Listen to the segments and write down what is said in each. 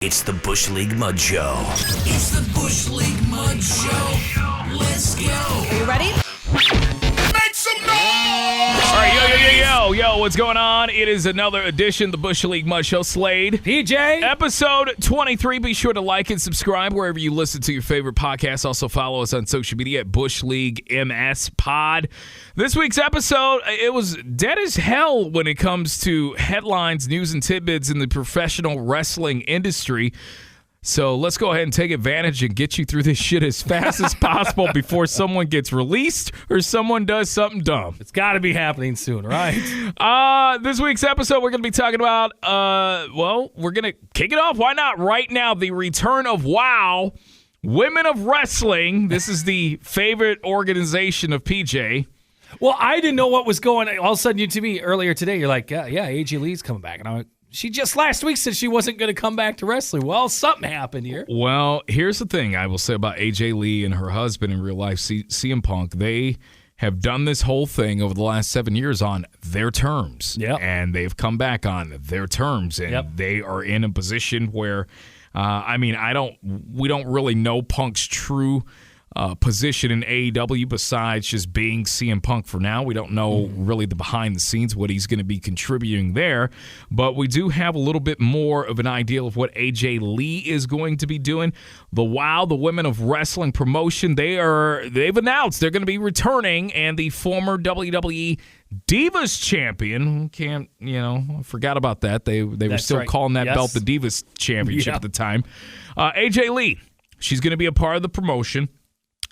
It's the Bush League Mud Show. It's the Bush League Mud Show. Let's go. Are you ready? Make some noise! All right, yo, what's going on? It is another edition of the Bush League Mud Show. Slade PJ. Episode 23. Be sure to like and subscribe wherever you listen to your favorite podcasts. Also follow us on social media at Bush League MS Pod. This week's episode, it was dead as hell when it comes to headlines, news, and tidbits in the professional wrestling industry. So let's go ahead and take advantage and get you through this shit as fast as possible before someone gets released or someone does something dumb. It's got to be happening soon, right? This week's episode, we're going to be talking about, we're going to kick it off. Why not right now? The return of WOW, Women of Wrestling. This is the favorite organization of PJ. Well, I didn't know what was going on. All of a sudden, you to me earlier today, you're like, yeah, AJ Lee's coming back. And I'm like, she just last week said she wasn't going to come back to wrestling. Well, something happened here. Well, here's the thing I will say about AJ Lee and her husband in real life, CM Punk. They have done this whole thing over the last 7 years on their terms. Yep. And they've come back on their terms. And they are in a position where, we don't really know Punk's true position in AEW besides just being CM Punk for now. We don't know really the behind the scenes, what he's going to be contributing there, but we do have a little bit more of an idea of what AJ Lee is going to be doing. The WOW, the Women of Wrestling promotion, they've announced they're going to be returning, and the former WWE Divas champion, I forgot about that. They were still calling that belt the Divas Championship at the time. AJ Lee, she's going to be a part of the promotion.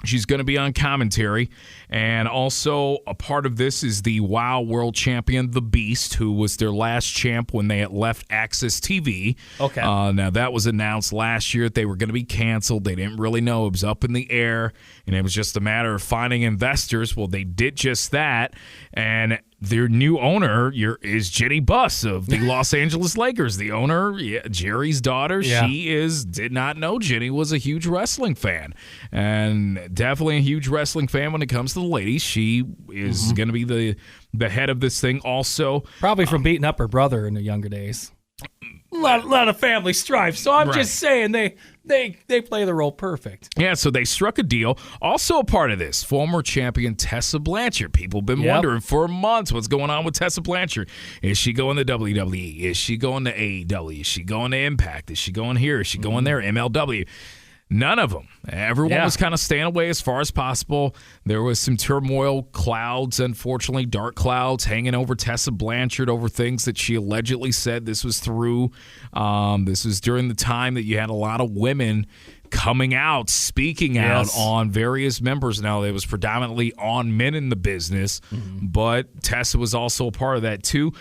She's going to be on commentary, and also a part of this is the WOW World Champion, The Beast, who was their last champ when they had left Access TV. Okay. Now, that was announced last year that they were going to be canceled. They didn't really know. It was up in the air, and it was just a matter of finding investors. Well, they did just that, and their new owner is Jenny Buss of the Los Angeles Lakers. The owner, Jerry's daughter, she did not know Jenny was a huge wrestling fan, and definitely a huge wrestling fan when it comes to the ladies. She is going to be the head of this thing also. Probably from beating up her brother in the younger days. A lot of family strife. So I'm just saying they play the role perfect. Yeah, so they struck a deal. Also a part of this, former champion Tessa Blanchard. People have been wondering for months what's going on with Tessa Blanchard. Is she going to WWE? Is she going to AEW? Is she going to Impact? Is she going here? Is she going there? MLW? None of them. Everyone was kind of staying away as far as possible. There was some turmoil, clouds, unfortunately, dark clouds hanging over Tessa Blanchard over things that she allegedly said. This was during the time that you had a lot of women coming out, speaking out on various members. Now, it was predominantly on men in the business, but Tessa was also a part of that too.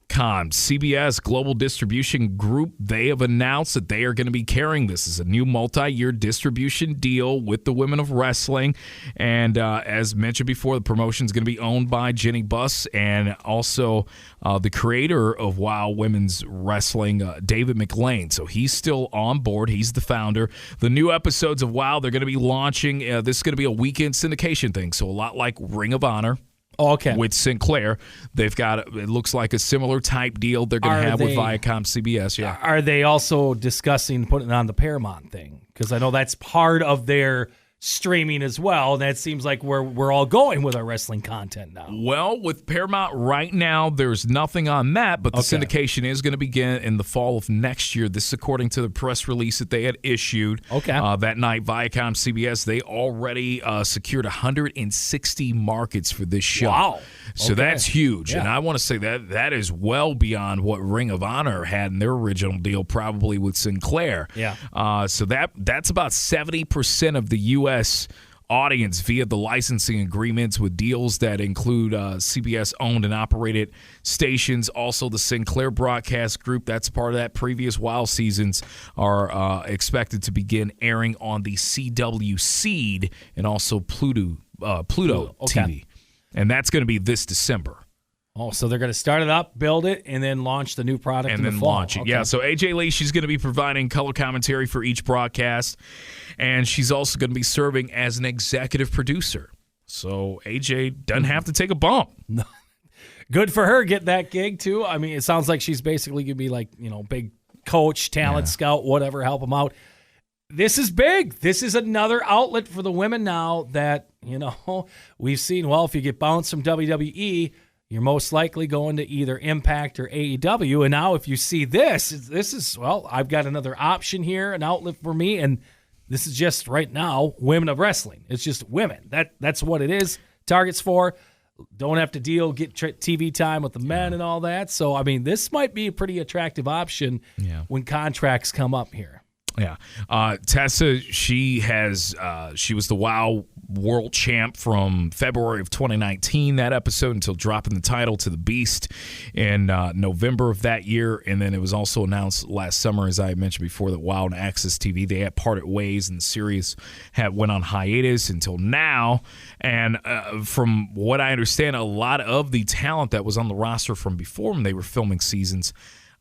CBS Global Distribution Group, they have announced that they are going to be carrying this as a new multi-year distribution deal with the Women of Wrestling. And as mentioned before, the promotion is going to be owned by Jenny Buss and also the creator of WOW Women's Wrestling, David McLean. So he's still on board. He's the founder. The new episodes of WOW, they're going to be launching. This is going to be a weekend syndication thing, so a lot like Ring of Honor. Okay. With Sinclair. They've got, it looks like a similar type deal they're going to have with Viacom CBS. Yeah. Are they also discussing putting it on the Paramount thing? Because I know that's part of their streaming as well. That seems like where we're all going with our wrestling content now. Well, with Paramount right now, there's nothing on that, but the syndication is going to begin in the fall of next year. This is according to the press release that they had issued. That night, Viacom CBS, they already secured 160 markets for this show. Wow. So that's huge. And I want to say that is well beyond what Ring of Honor had in their original deal, probably with Sinclair. So that's about 70% of the U.S. audience via the licensing agreements with deals that include CBS-owned and operated stations. Also, the Sinclair Broadcast Group, that's part of that. Previous WOW seasons are expected to begin airing on the CW Seed and also Pluto TV. And that's going to be this December. Oh, so they're going to start it up, build it, and then launch the new product in the fall. Launch it. Yeah, so AJ Lee, she's going to be providing color commentary for each broadcast, and she's also going to be serving as an executive producer. So AJ doesn't have to take a bump. Good for her, get that gig, too. I mean, it sounds like she's basically going to be like, big coach, talent scout, whatever, help them out. This is big. This is another outlet for the women now that, we've seen, well, if you get bounced from WWE, you're most likely going to either Impact or AEW. And now if you see this is, well, I've got another option here, an outlet for me. And this is just right now women of wrestling. It's just women. That's what it is. Targets for. Don't have to get TV time with the men and all that. So, I mean, this might be a pretty attractive option when contracts come up here. Yeah. Tessa, she was the WoW World Champ from February of 2019, that episode, until dropping the title to the Beast in November of that year. And then it was also announced last summer, as I mentioned before, that WoW and Access TV, they had parted ways and the series went on hiatus until now. And from what I understand, a lot of the talent that was on the roster from before when they were filming seasons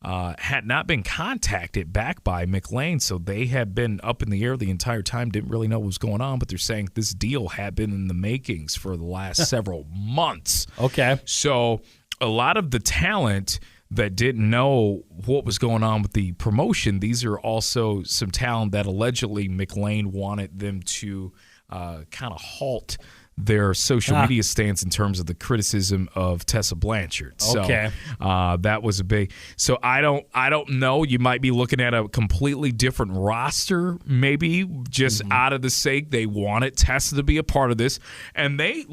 had not been contacted back by McLean, so they had been up in the air the entire time, didn't really know what was going on, but they're saying this deal had been in the makings for the last several months. Okay. So a lot of the talent that didn't know what was going on with the promotion, these are also some talent that allegedly McLean wanted them to kind of halt their social media stance in terms of the criticism of Tessa Blanchard. Okay. So that was a big. So I don't know. You might be looking at a completely different roster, maybe just out of the sake they wanted Tessa to be a part of this. And they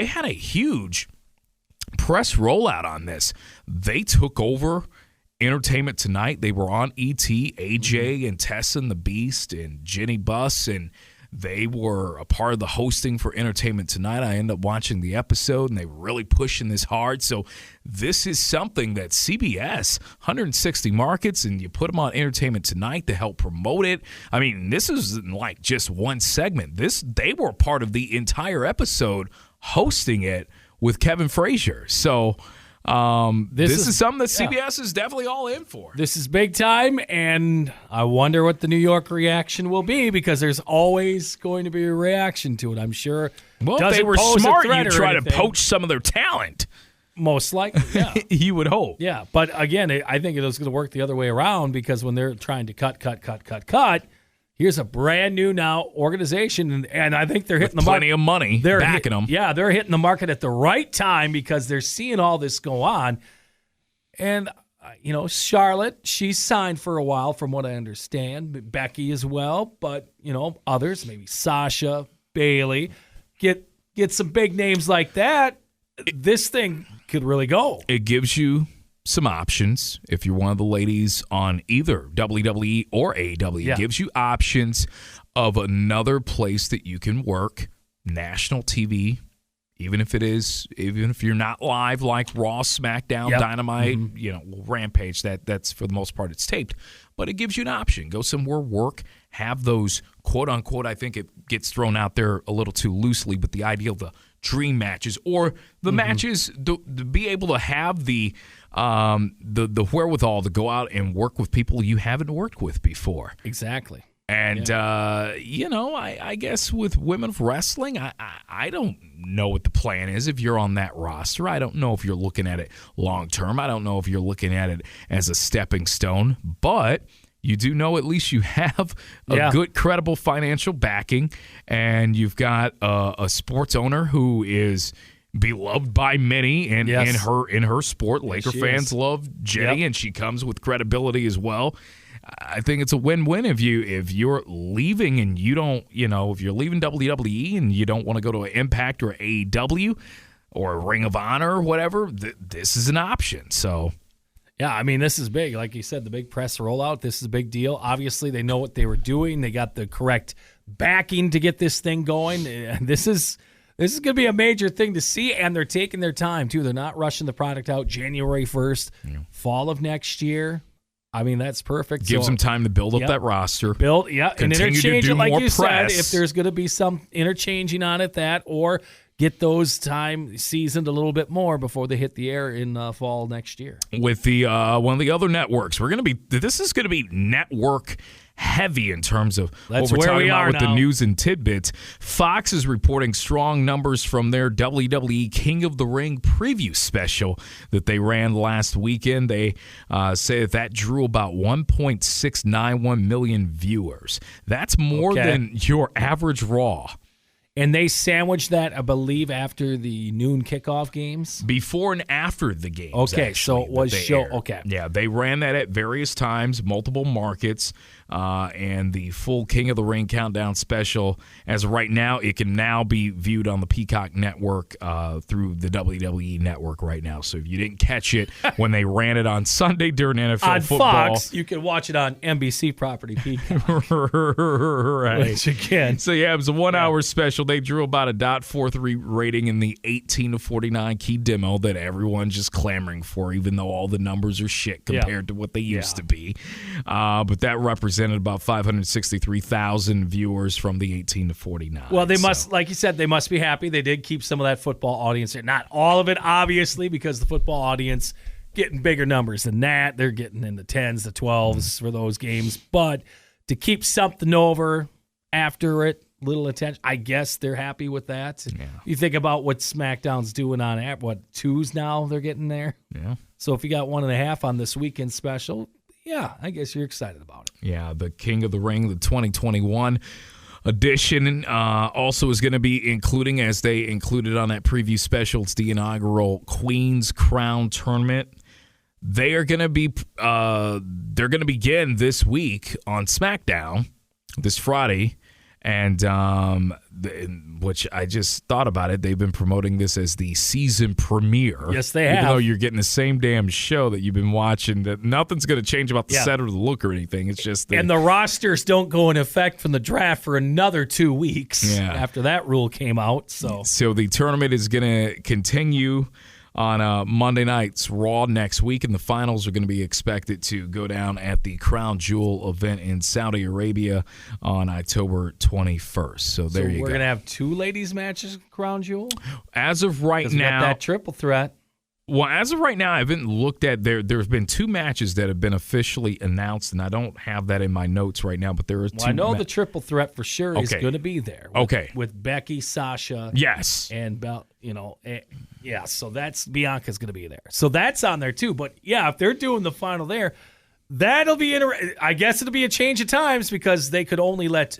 had a huge press rollout on this. They took over Entertainment Tonight. They were on ET, AJ and Tessa and the Beast and Jenny Buss, and they were a part of the hosting for Entertainment Tonight. I ended up watching the episode, and they were really pushing this hard. So this is something that CBS, 160 markets, and you put them on Entertainment Tonight to help promote it. I mean, this isn't like just one segment. They were part of the entire episode hosting it with Kevin Frazier. So this is something that CBS is definitely all in for. This is big time, and I wonder what the New York reaction will be, because there's always going to be a reaction to it, I'm sure. Well, if they were smart, you'd try to poach some of their talent. Most likely, yeah. You would hope. Yeah, but again, I think it was going to work the other way around, because when they're trying to cut, here's a brand new now organization, and I think they're hitting the market. Plenty of money backing them. Yeah, they're hitting the market at the right time, because they're seeing all this go on. And, Charlotte, she's signed for a while from what I understand. Becky as well, but, others, maybe Sasha, Bailey, get some big names like that. This thing could really go. It gives you some options if you're one of the ladies on either WWE or AEW. It gives you options of another place that you can work, national TV, even if you're not live like Raw, SmackDown, Dynamite, Rampage. That's for the most part it's taped, but it gives you an option. Go somewhere, work, have those quote unquote. I think it gets thrown out there a little too loosely, but the idea of the dream matches or the matches to be able to have the wherewithal to go out and work with people you haven't worked with before. Exactly. And, I guess with women of wrestling, I don't know what the plan is if you're on that roster. I don't know if you're looking at it long term. I don't know if you're looking at it as a stepping stone. But you do know at least you have a good, credible financial backing, and you've got a sports owner who is beloved by many in her sport. Laker fans love Jenny, and she comes with credibility as well. I think it's a win-win if you're leaving and you don't, if you're leaving WWE and you don't want to go to an Impact or AEW or a Ring of Honor or whatever, this is an option. So, yeah, I mean, this is big. Like you said, the big press rollout, this is a big deal. Obviously, they know what they were doing. They got the correct backing to get this thing going. And this is going to be a major thing to see, and they're taking their time, too. They're not rushing the product out January 1st, fall of next year. I mean, that's perfect. Gives them time to build up that roster. And interchange it, like you said, if there's going to be some interchanging on it, or get those time seasoned a little bit more before they hit the air in fall next year. With the one of the other networks, this is going to be network heavy in terms of That's what we're where talking we about are with now. the news and tidbits. Fox is reporting strong numbers from their WWE King of the Ring preview special that they ran last weekend. They say that drew about 1.691 million viewers. That's more than your average Raw. And they sandwiched that, I believe, after the noon kickoff games? Before and after the games. Okay, actually, so it was that they show. aired. Okay. Yeah, they ran that at various times, multiple markets, and the full King of the Ring countdown special, as of right now, it can now be viewed on the Peacock Network through the WWE Network right now. So if you didn't catch it when they ran it on Sunday during NFL On football. Fox, you can watch it on NBC property Peacock. Right. Which, again. So, yeah, it was a 1 hour special. They drew about a .43 rating in the 18 to 49 key demo that everyone's just clamoring for, even though all the numbers are shit compared to what they used to be. But that represented about 563,000 viewers from the 18 to 49. Well, they must, like you said, they must be happy. They did keep some of that football audience there. Not all of it, obviously, because the football audience getting bigger numbers than that. They're getting in the 10s, the 12s for those games. But to keep something over after it, little attention, I guess they're happy with that. Yeah. You think about what SmackDown's doing on app, what, 2s now they're getting there? Yeah. So if you got 1.5 on this weekend special, yeah, I guess you're excited about it. Yeah, the King of the Ring, the 2021 edition, also is going to be including, as they included on that preview special, it's the inaugural Queen's Crown Tournament. They are going to be, they're going to begin this week on SmackDown, this Friday. And which I just thought about it. They've been promoting this as the season premiere. Yes, they have. Even though you're getting the same damn show that you've been watching, that nothing's going to change about the set or the look or anything. It's just and the rosters don't go in effect from the draft for another 2 weeks after that rule came out. So the tournament is going to continue on Monday night's Raw next week, and the finals are going to be expected to go down at the Crown Jewel event in Saudi Arabia on October 21st. So there you go. We're going to have 2 ladies matches, Crown Jewel? As of right now, got that triple threat. Well, as of right now, I haven't looked at there's been 2 matches that have been officially announced, and I don't have that in my notes right now, but there are 2. Well, I know the triple threat for sure is going to be there. With Becky, Sasha. Yes. And, so that's Bianca's going to be there. So that's on there too. But, yeah, if they're doing the final there, that'll be interesting. I guess it'll be a change of times because they could only let,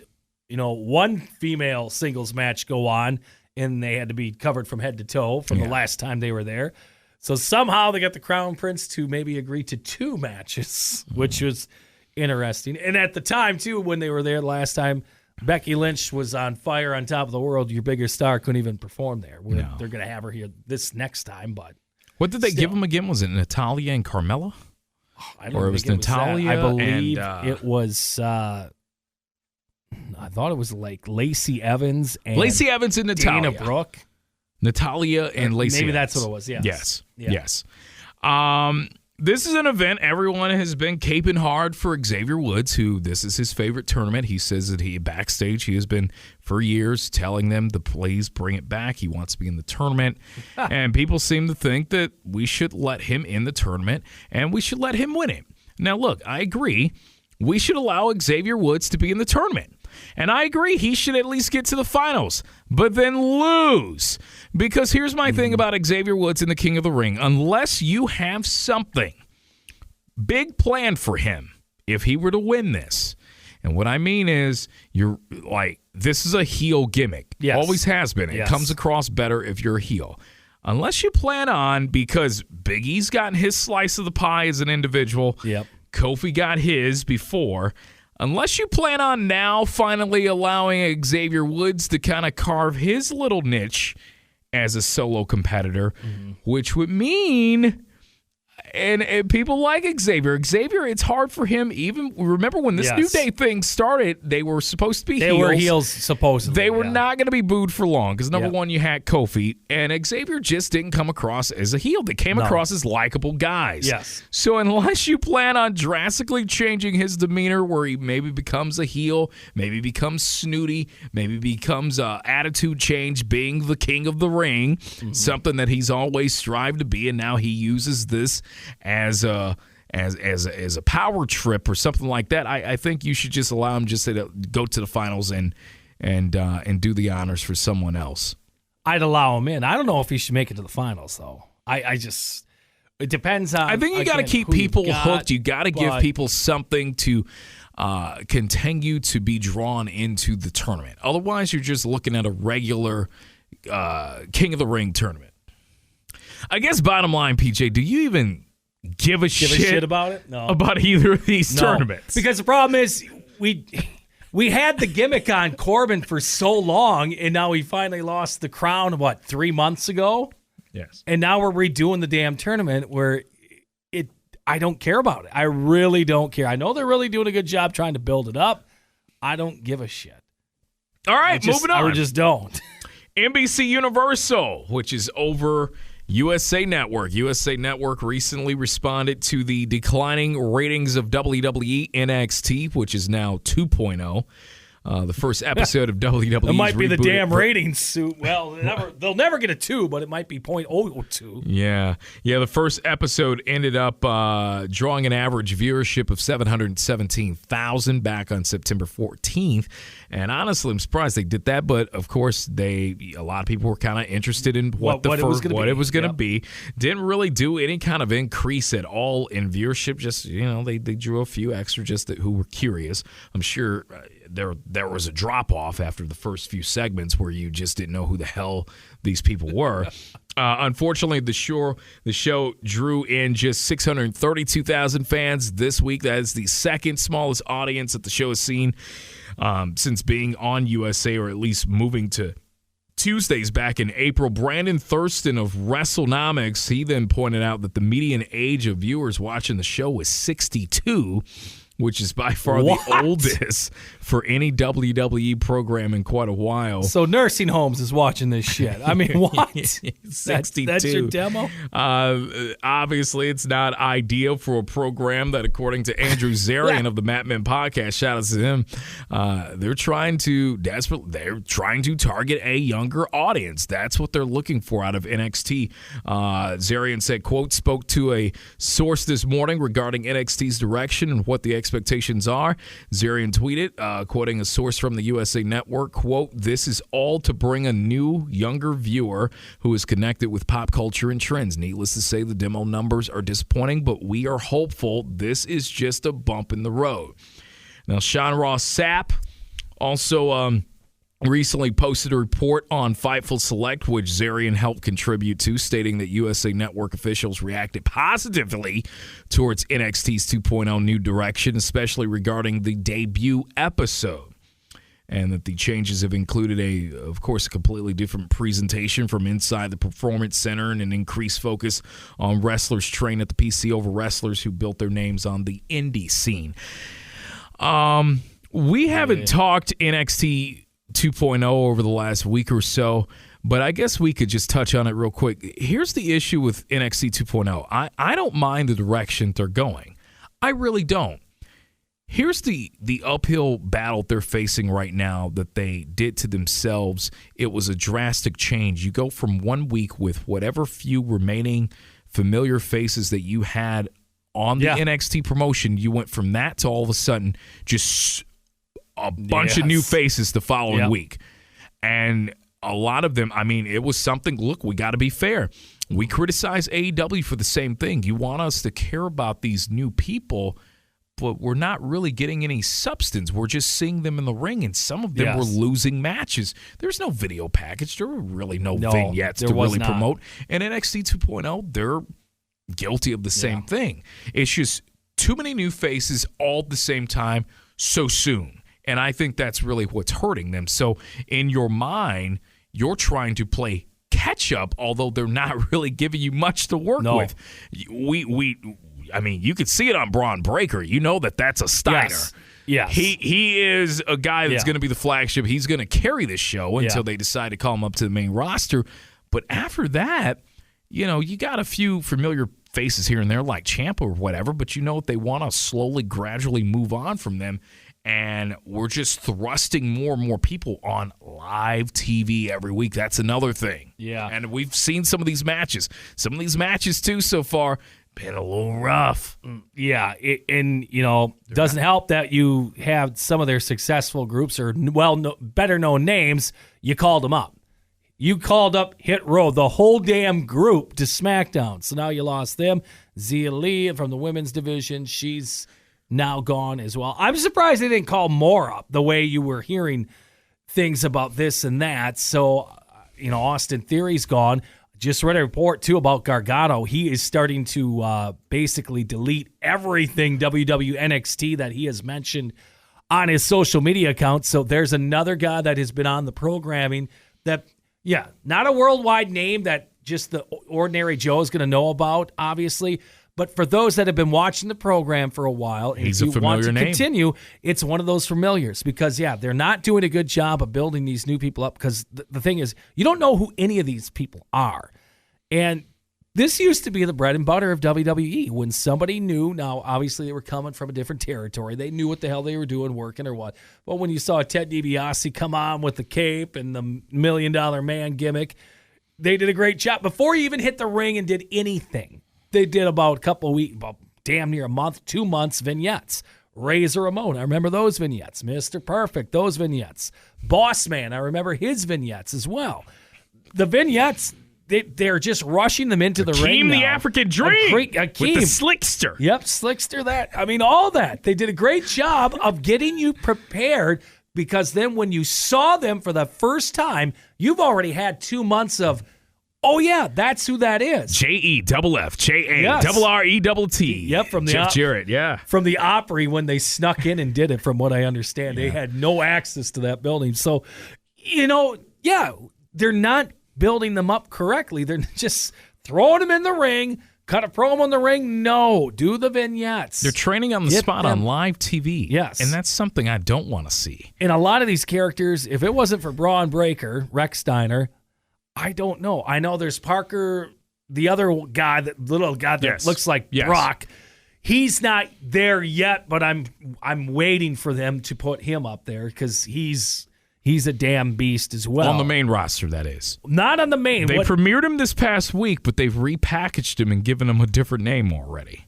one female singles match go on, and they had to be covered from head to toe from the last time they were there. So somehow they got the Crown Prince to maybe agree to 2 matches, which was interesting. And at the time, too, when they were there last time, Becky Lynch was on fire on top of the world. Your bigger star couldn't even perform there. They're going to have her here this next time. But what did they give them again? Was it Natalya and Carmella? I don't think it was Natalya. I believe it was. I thought it was like Lacey Evans and Natalya. Dana Brooke. Natalya and Lacey. Maybe that's what it was. Yes. Yes. This is an event everyone has been caping hard for Xavier Woods, who this is his favorite tournament. He says that backstage he has been for years telling them to please bring it back. He wants to be in the tournament. And people seem to think that we should let him in the tournament and we should let him win it. Now, look, I agree. We should allow Xavier Woods to be in the tournament. And I agree, he should at least get to the finals, but then lose. Because here's my thing about Xavier Woods and the King of the Ring. Unless you have something big planned for him, if he were to win this, and what I mean is, you're like, this is a heel gimmick. Yes. Always has been. It comes across better if you're a heel. Unless you plan on, because Big E's gotten his slice of the pie as an individual. Yep. Kofi got his before. Unless you plan on now finally allowing Xavier Woods to kind of carve his little niche as a solo competitor, which would mean And people like Xavier. Xavier, it's hard for him. Even remember when this New Day thing started, they were supposed to be heels. They were heels, supposedly. They were not going to be booed for long because, number one, you had Kofi, and Xavier just didn't come across as a heel. They came across as likable guys. Yes. So unless you plan on drastically changing his demeanor where he maybe becomes a heel, maybe becomes snooty, maybe becomes attitude change, being the king of the ring, something that he's always strived to be, and now he uses this as a power trip or something like that. I think you should just allow him just to go to the finals and do the honors for someone else. I'd allow him in. I don't know if he should make it to the finals though. It depends on. I think you got to keep people hooked. You got to give people something to continue to be drawn into the tournament. Otherwise, you're just looking at a regular King of the Ring tournament. I guess bottom line, PJ, do you even give a shit about it? No. About either of these tournaments? Because the problem is we had the gimmick on Corbin for so long, and now he finally lost the crown, 3 months ago? Yes. And now we're redoing the damn tournament where I don't care about it. I really don't care. I know they're really doing a good job trying to build it up. I don't give a shit. All right, moving on. I just don't. NBC Universal, which is over USA Network. USA Network recently responded to the declining ratings of WWE NXT, which is now 2.0. The first episode of WWE's it might be the rebooted damn ratings suit. Well, they'll never get a 2, but it might be 0.002. Yeah. The first episode ended up drawing an average viewership of 717,000 back on September 14th. And honestly, I'm surprised they did that. But of course, a lot of people were kind of interested in what it was going to be. Didn't really do any kind of increase at all in viewership. Just they drew a few extra who were curious. I'm sure there was a drop-off after the first few segments where you just didn't know who the hell these people were. Unfortunately, the show drew in just 632,000 fans this week. That is the second smallest audience that the show has seen since being on USA, or at least moving to Tuesdays back in April. Brandon Thurston of WrestleNomics, he then pointed out that the median age of viewers watching the show was 62, which is by far the oldest for any WWE program in quite a while. So nursing homes is watching this shit. I mean, what? 62. That's your demo? Obviously, it's not ideal for a program that, according to Andrew Zarian of the Mat Men podcast, shout out to him, they're trying to target a younger audience. That's what they're looking for out of NXT. Zarian said, quote, spoke to a source this morning regarding NXT's direction and what the expectations are. Zarian tweeted, quoting a source from the USA Network, quote, this is all to bring a new, younger viewer who is connected with pop culture and trends. Needless to say, the demo numbers are disappointing, but we are hopeful this is just a bump in the road. Now, Sean Ross Sapp also recently posted a report on Fightful Select, which Zarian helped contribute to, stating that USA Network officials reacted positively towards NXT's 2.0 new direction, especially regarding the debut episode, and that the changes have included of course, a completely different presentation from inside the Performance Center and an increased focus on wrestlers trained at the PC over wrestlers who built their names on the indie scene. We haven't talked NXT 2.0 over the last week or so, but I guess we could just touch on it real quick. Here's the issue with NXT 2.0. I don't mind the direction they're going. I really don't. Here's the uphill battle they're facing right now that they did to themselves. It was a drastic change. You go from 1 week with whatever few remaining familiar faces that you had on the NXT promotion. You went from that to all of a sudden just a bunch of new faces the following week. And a lot of them, I mean, it was something, look, we got to be fair. We criticize AEW for the same thing. You want us to care about these new people, but we're not really getting any substance. We're just seeing them in the ring, and some of them were losing matches. There's no video package. There were really no vignettes to really promote. And NXT 2.0, they're guilty of the same thing. It's just too many new faces all at the same time so soon. And I think that's really what's hurting them. So in your mind, you're trying to play catch matchup, although they're not really giving you much to work with. I mean, you could see it on Braun Breaker. You know that's a Steiner. Yes. He is a guy that's going to be the flagship. He's going to carry this show until they decide to call him up to the main roster. But after that, you got a few familiar faces here and there like Ciampa or whatever, but they want to slowly, gradually move on from them. And we're just thrusting more and more people on live TV every week. That's another thing. Yeah. And we've seen some of these matches. Some of these matches, too, so far, been a little rough. Yeah. Doesn't help that you have some of their successful groups or, better-known names. You called them up. You called up Hit Row, the whole damn group, to SmackDown. So now you lost them. Zia Lee from the women's division, she's now gone as well. I'm surprised they didn't call more up the way you were hearing things about this and that. So, Austin Theory's gone. Just read a report, too, about Gargano. He is starting to basically delete everything WWE NXT that he has mentioned on his social media account. So there's another guy that has been on the programming that, not a worldwide name that just the ordinary Joe is going to know about, obviously. But for those that have been watching the program for a while, and he's if a you want to name. continue, it's one of those familiars because, they're not doing a good job of building these new people up because the thing is, you don't know who any of these people are. And this used to be the bread and butter of WWE. When somebody knew, now obviously they were coming from a different territory. They knew what the hell they were doing, working or what. But when you saw Ted DiBiase come on with the cape and the $1 Million Man gimmick, they did a great job. Before he even hit the ring and did anything, they did about a couple of weeks, about damn near a month, 2 months vignettes. Razor Ramon, I remember those vignettes. Mr. Perfect, those vignettes. Boss Man, I remember his vignettes as well. The vignettes, they're just rushing them into the ring now. The African Dream with the Slickster. Yep, Slickster, all that. They did a great job of getting you prepared because then when you saw them for the first time, you've already had 2 months of, oh, yeah, that's who that is. JEFFJARRETT. Yep, from the Jeff Jarrett, yeah. From the Opry when they snuck in and did it, from what I understand. They had no access to that building. So, they're not building them up correctly. They're just throwing them in the ring, cut a promo in the ring. No, do the vignettes. They're training on the spot on live TV. Yes. And that's something I don't want to see. And a lot of these characters, if it wasn't for Braun Breaker, Rex Steiner, I don't know. I know there's Parker, the other guy, that little guy that looks like Brock. He's not there yet, but I'm waiting for them to put him up there because he's a damn beast as well. On the main roster, that is. Not on the main. They premiered him this past week, but they've repackaged him and given him a different name already.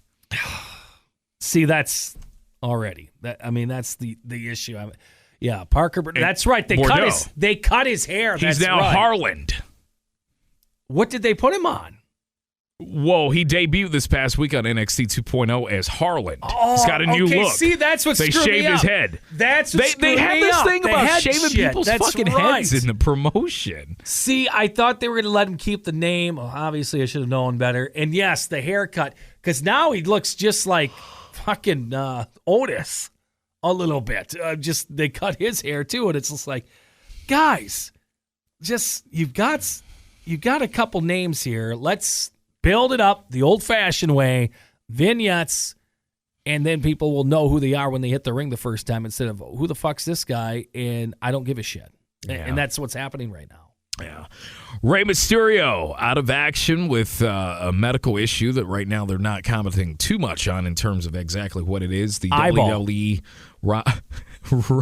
See, that's already. That's the issue. Parker. That's right. They cut his hair. He's now Harland. What did they put him on? Whoa, he debuted this past week on NXT 2.0 as Harland. Oh, he's got a new look. See, that's what they screwed shaved me his up. head. That's what they had this thing about shaving people's that's fucking heads in the promotion. See, I thought they were going to let him keep the name. Well, obviously, I should have known better. And yes, the haircut, because now he looks just like fucking Otis a little bit. They cut his hair too, and it's just like, guys, you've got a couple names here. Let's build it up the old-fashioned way, vignettes, and then people will know who they are when they hit the ring the first time instead of, who the fuck's this guy, and I don't give a shit. Yeah. And that's what's happening right now. Yeah. Rey Mysterio out of action with a medical issue that right now they're not commenting too much on in terms of exactly what it is. The WWE roster.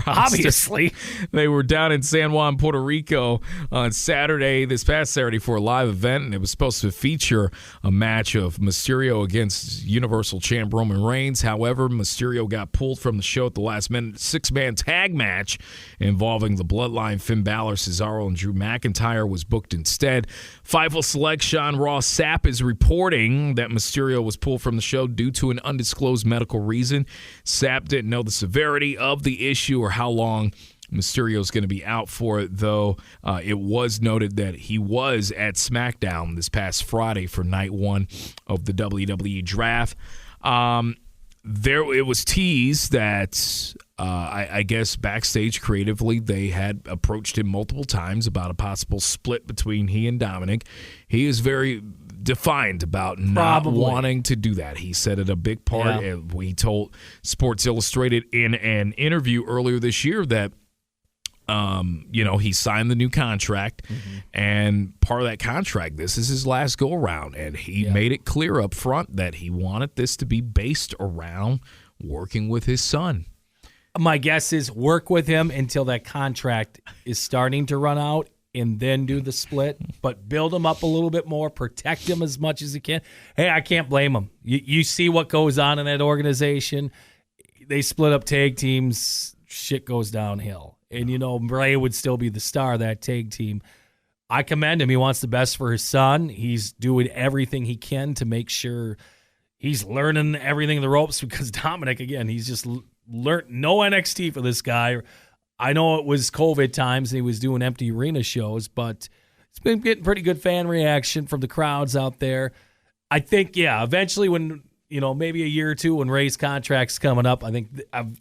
Obviously. They were down in San Juan, Puerto Rico on this past Saturday for a live event, and it was supposed to feature a match of Mysterio against Universal Champ Roman Reigns. However, Mysterio got pulled from the show at the last minute. 6-man tag match involving the Bloodline, Finn Balor, Cesaro, and Drew McIntyre was booked instead. Fightful Select Sean Ross Sapp is reporting that Mysterio was pulled from the show due to an undisclosed medical reason. Sapp didn't know the severity of the issue or how long Mysterio's going to be out for it, though it was noted that he was at SmackDown this past Friday for night 1 of the WWE draft. It was teased that I guess backstage creatively, they had approached him multiple times about a possible split between he and Dominic. He is very defiant about not wanting to do that. He said it a big part. Yeah. And we told Sports Illustrated in an interview earlier this year that he signed the new contract, and part of that contract, this is his last go around, and he made it clear up front that he wanted this to be based around working with his son. My guess is work with him until that contract is starting to run out and then do the split, but build him up a little bit more, protect him as much as you can. Hey, I can't blame him. You see what goes on in that organization. They split up tag teams, shit goes downhill. And, Bray would still be the star of that tag team. I commend him. He wants the best for his son. He's doing everything he can to make sure he's learning everything in the ropes, because Dominic, again, he's just learned no NXT for this guy. I know it was COVID times and he was doing empty arena shows, but it's been getting pretty good fan reaction from the crowds out there. I think, eventually when, maybe a year or two when Ray's contract's coming up, I think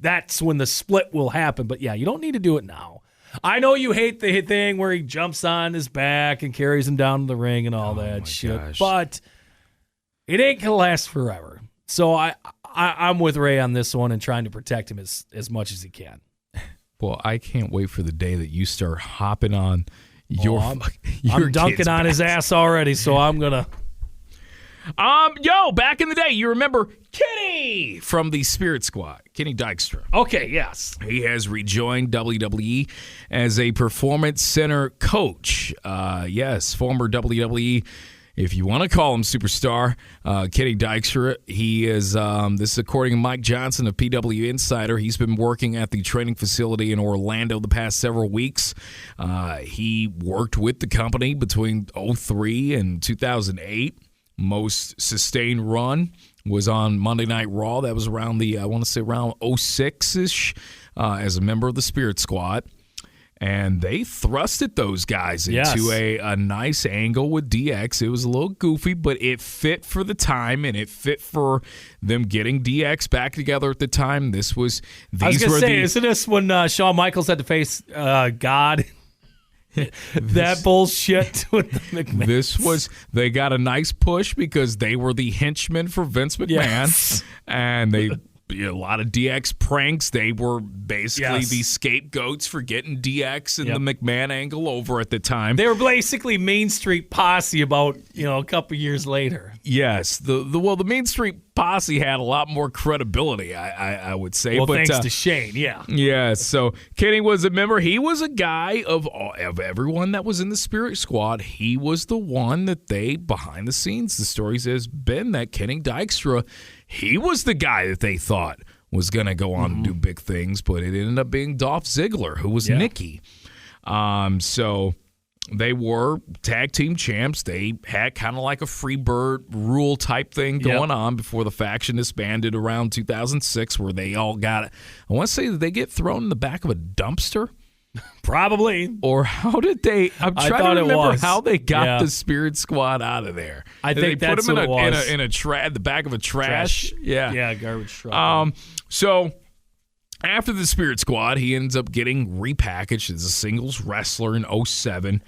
that's when the split will happen. But, you don't need to do it now. I know you hate the thing where he jumps on his back and carries him down to the ring and all that shit, but it ain't going to last forever. So I'm with Ray on this one and trying to protect him as much as he can. Well, I can't wait for the day that you start hopping on your I'm dunking on his ass already, so I'm going to. Back in the day, you remember Kenny from the Spirit Squad, Kenny Dykstra. Okay, yes. He has rejoined WWE as a Performance Center coach. Yes, former WWE, if you want to call him superstar, Kenny Dykstra. He is, this is according to Mike Johnson of PW Insider. He's been working at the training facility in Orlando the past several weeks. He worked with the company between 2003 and 2008. Most sustained run was on Monday Night Raw. That was around around 06-ish as a member of the Spirit Squad. And they thrusted those guys into a nice angle with DX. It was a little goofy, but it fit for the time, and it fit for them getting DX back together at the time. I was going to say, isn't this when Shawn Michaels had to face God? That bullshit with the McMahon. They got a nice push because they were the henchmen for Vince McMahon, and they a lot of DX pranks. They were basically the scapegoats for getting DX and the McMahon angle over at the time. They were basically Main Street Posse about a couple years later. Yes, the Main Street Posse had a lot more credibility, I would say. Well, thanks to Shane, Yeah, so Kenny was a member. He was a guy of everyone that was in the Spirit Squad. He was the one that they, behind the scenes, the stories has been that Kenny Dykstra, he was the guy that they thought was going to go on to do big things, but it ended up being Dolph Ziggler, who was Nikki. So they were tag team champs. They had kind of like a Freebird rule type thing going on before the faction disbanded around 2006, where they all got, I want to say, did they get thrown in the back of a dumpster? Probably. Or how did they? I'm trying to remember how they got the Spirit Squad out of there. I think they put them in the back of a trash. Yeah, garbage truck. So after the Spirit Squad, he ends up getting repackaged as a singles wrestler in 2007,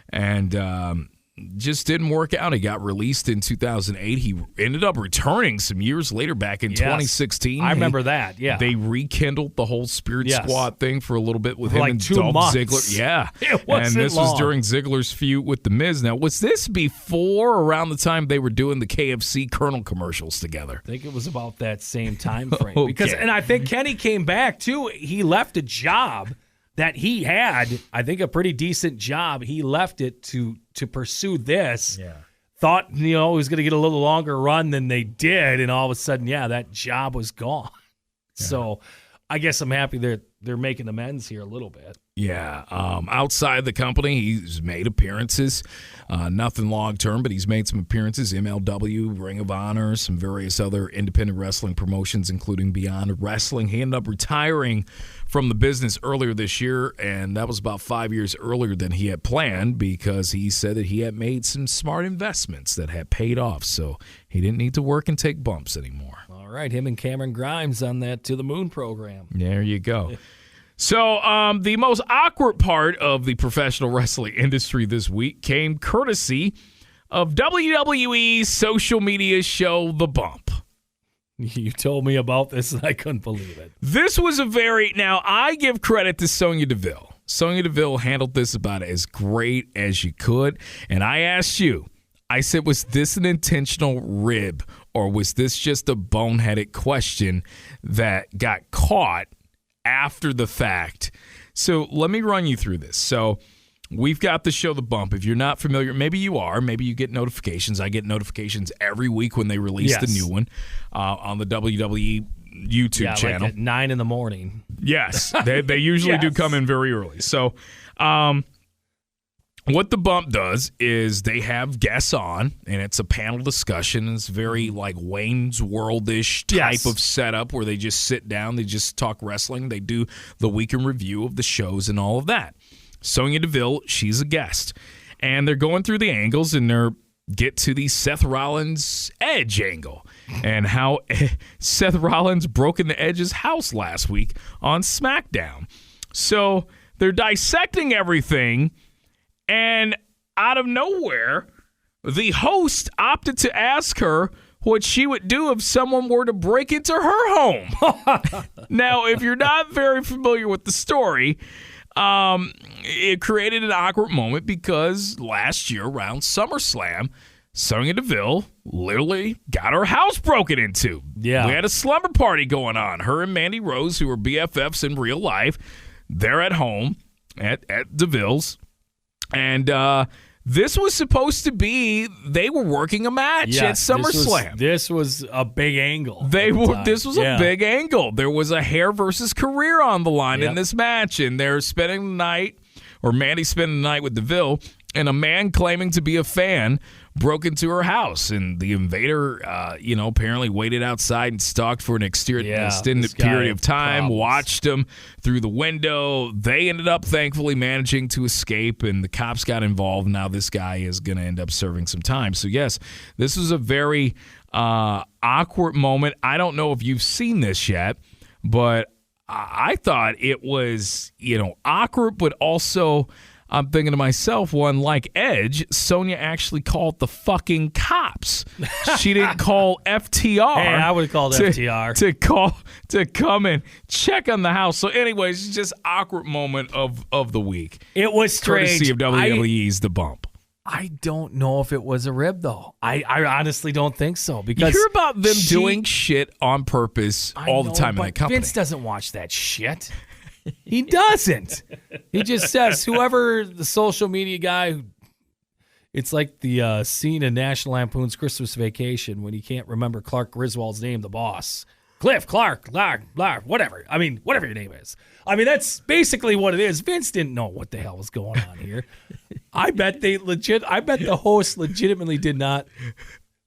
and just didn't work out. He got released in 2008. He ended up returning some years later back in 2016. I remember that, They rekindled the whole Spirit Squad thing for a little bit with him like and 2 Dolph months. Ziggler. Yeah. It wasn't and this long. was during Ziggler's feud with The Miz. Now, was this before or around the time they were doing the KFC Colonel commercials together? I think it was about that same time frame. And I think Kenny came back, too. He left a job that he had, I think a pretty decent job. He left it to pursue this. Yeah. Thought, he was going to get a little longer run than they did, and all of a sudden, that job was gone. Yeah. So I guess I'm happy they're making amends here a little bit. Yeah. Outside the company, he's made appearances. Nothing long-term, but he's made some appearances. MLW, Ring of Honor, some various other independent wrestling promotions, including Beyond Wrestling. He ended up retiring from the business earlier this year, and that was about 5 years earlier than he had planned, because he said that he had made some smart investments that had paid off, so he didn't need to work and take bumps anymore. All right, him and Cameron Grimes on that To the Moon program. There you go. So the most awkward part of the professional wrestling industry this week came courtesy of WWE's social media show, The Bump. You told me about this, and I couldn't believe it. This was now I give credit to Sonya Deville. Sonya Deville handled this about as great as you could. And I asked you, I said, was this an intentional rib, or was this just a boneheaded question that got caught after the fact? So let me run you through this. So we've got the show The Bump. If you're not familiar, maybe you are. Maybe you get notifications. I get notifications every week when they release the new one on the WWE YouTube channel. Like at 9 in the morning. Yes, they usually do come in very early. So what The Bump does is they have guests on, and it's a panel discussion. It's very like Wayne's World-ish type of setup where they just sit down, they just talk wrestling, they do the week in review of the shows and all of that. Sonya Deville, she's a guest. And they're going through the angles, and they're get to the Seth Rollins Edge angle and how Seth Rollins broke into Edge's house last week on SmackDown. So they're dissecting everything, and out of nowhere, the host opted to ask her what she would do if someone were to break into her home. Now, if you're not very familiar with the story, it created an awkward moment because last year around SummerSlam, Sonya Deville literally got her house broken into. Yeah. We had a slumber party going on. Her and Mandy Rose, who are BFFs in real life, they're at home at Deville's. And this was supposed to be, they were working a match at SummerSlam. This was a big angle. This was a big angle. There was a hair versus career on the line in this match, and they're spending the night, or Mandy's spending the night with Deville, and a man claiming to be a fan broke into her house, and the invader, apparently waited outside and stalked for an extended period of time, watched him through the window. They ended up, thankfully, managing to escape, and the cops got involved. Now this guy is going to end up serving some time. So, yes, this was a very awkward moment. I don't know if you've seen this yet, but I thought it was, awkward, but also I'm thinking to myself, like Edge, Sonya actually called the fucking cops. She didn't call FTR. Hey, I would have called FTR. To come and check on the house. So anyways, it's just awkward moment of the week. It was strange. Courtesy of WWE's The Bump. I don't know if it was a rib, though. I honestly don't think so. Because you hear about them doing shit on purpose all the time in that company. Vince doesn't watch that shit. He doesn't. He just says, whoever the social media guy, it's like the scene in National Lampoon's Christmas Vacation when he can't remember Clark Griswold's name, the boss. Cliff, Clark, blah, whatever. I mean, whatever your name is. I mean, that's basically what it is. Vince didn't know what the hell was going on here. I bet the host legitimately did not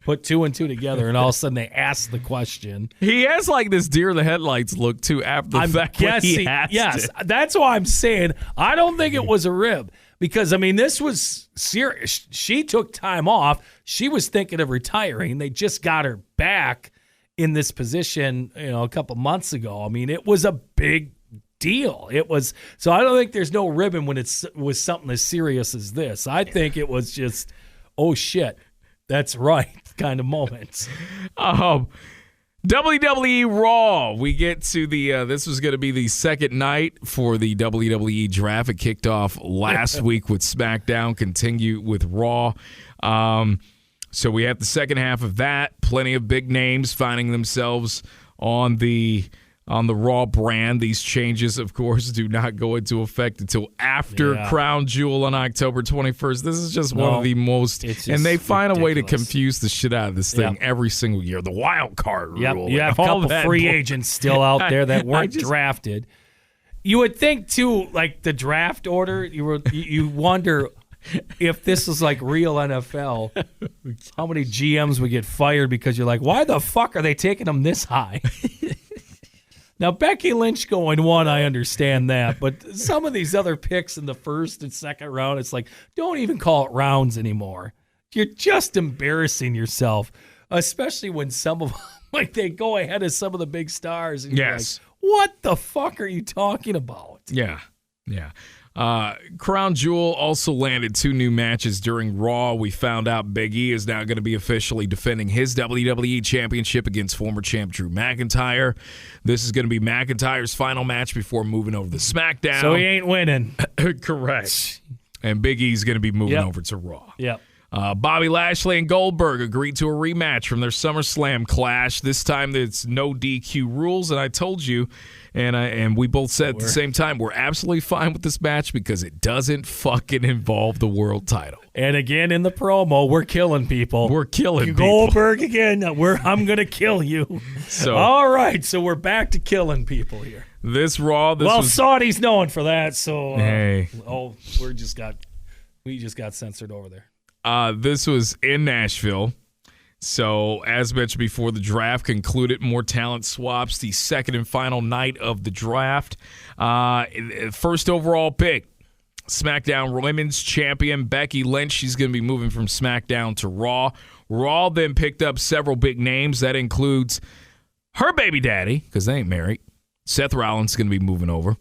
put two and two together, and all of a sudden they asked the question. He has like this deer in the headlights look too after the fact. Yes, that's why I'm saying I don't think it was a rib, because I mean this was serious. She took time off. She was thinking of retiring. They just got her back in this position, a couple months ago. I mean, it was a big deal. It was, so I don't think there's no ribbon when it was something as serious as this. I think it was just, oh shit, that's right kind of moments. WWE Raw. We get to the, this was going to be the second night for the WWE draft. It kicked off last week with SmackDown, continue with Raw. So we have the second half of that. Plenty of big names finding themselves on the Raw brand. These changes, of course, do not go into effect until after Crown Jewel on October 21st. This is just one of the most, and they find a way to confuse the shit out of this thing every single year. The wild card rule. You have a couple free agents still out there that weren't drafted. You would think too, like the draft order. You wonder if this is like real NFL, how many GMs would get fired because you're like, why the fuck are they taking them this high? Now, Becky Lynch going one, I understand that. But some of these other picks in the first and second round, it's like, don't even call it rounds anymore. You're just embarrassing yourself, especially when some of them Like, they go ahead of some of the big stars. And Yes. you're like, what the fuck are you talking about? Yeah. Crown Jewel also landed 2 new matches during Raw. We found out Big E is now going to be officially defending his WWE Championship against former champ Drew McIntyre. This is going to be McIntyre's final match before moving over to SmackDown. So he ain't winning. Correct. And Big E's going to be moving over to Raw. Yep. Bobby Lashley and Goldberg agreed to a rematch from their SummerSlam clash. This time it's no DQ rules, and I told you, and we both said at the same time, we're absolutely fine with this match because it doesn't fucking involve the world title. And again in the promo, we're killing people. We're killing people. Goldberg again. I'm going to kill you. So all right, so we're back to killing people here. This Raw. Saudi's known for that, so hey. we just got censored over there. This was in Nashville. So, as mentioned before, the draft concluded. More talent swaps. The second and final night of the draft. First overall pick, SmackDown Women's Champion Becky Lynch. She's going to be moving from SmackDown to Raw. Raw then picked up several big names. That includes her baby daddy, because they ain't married. Seth Rollins is going to be moving over.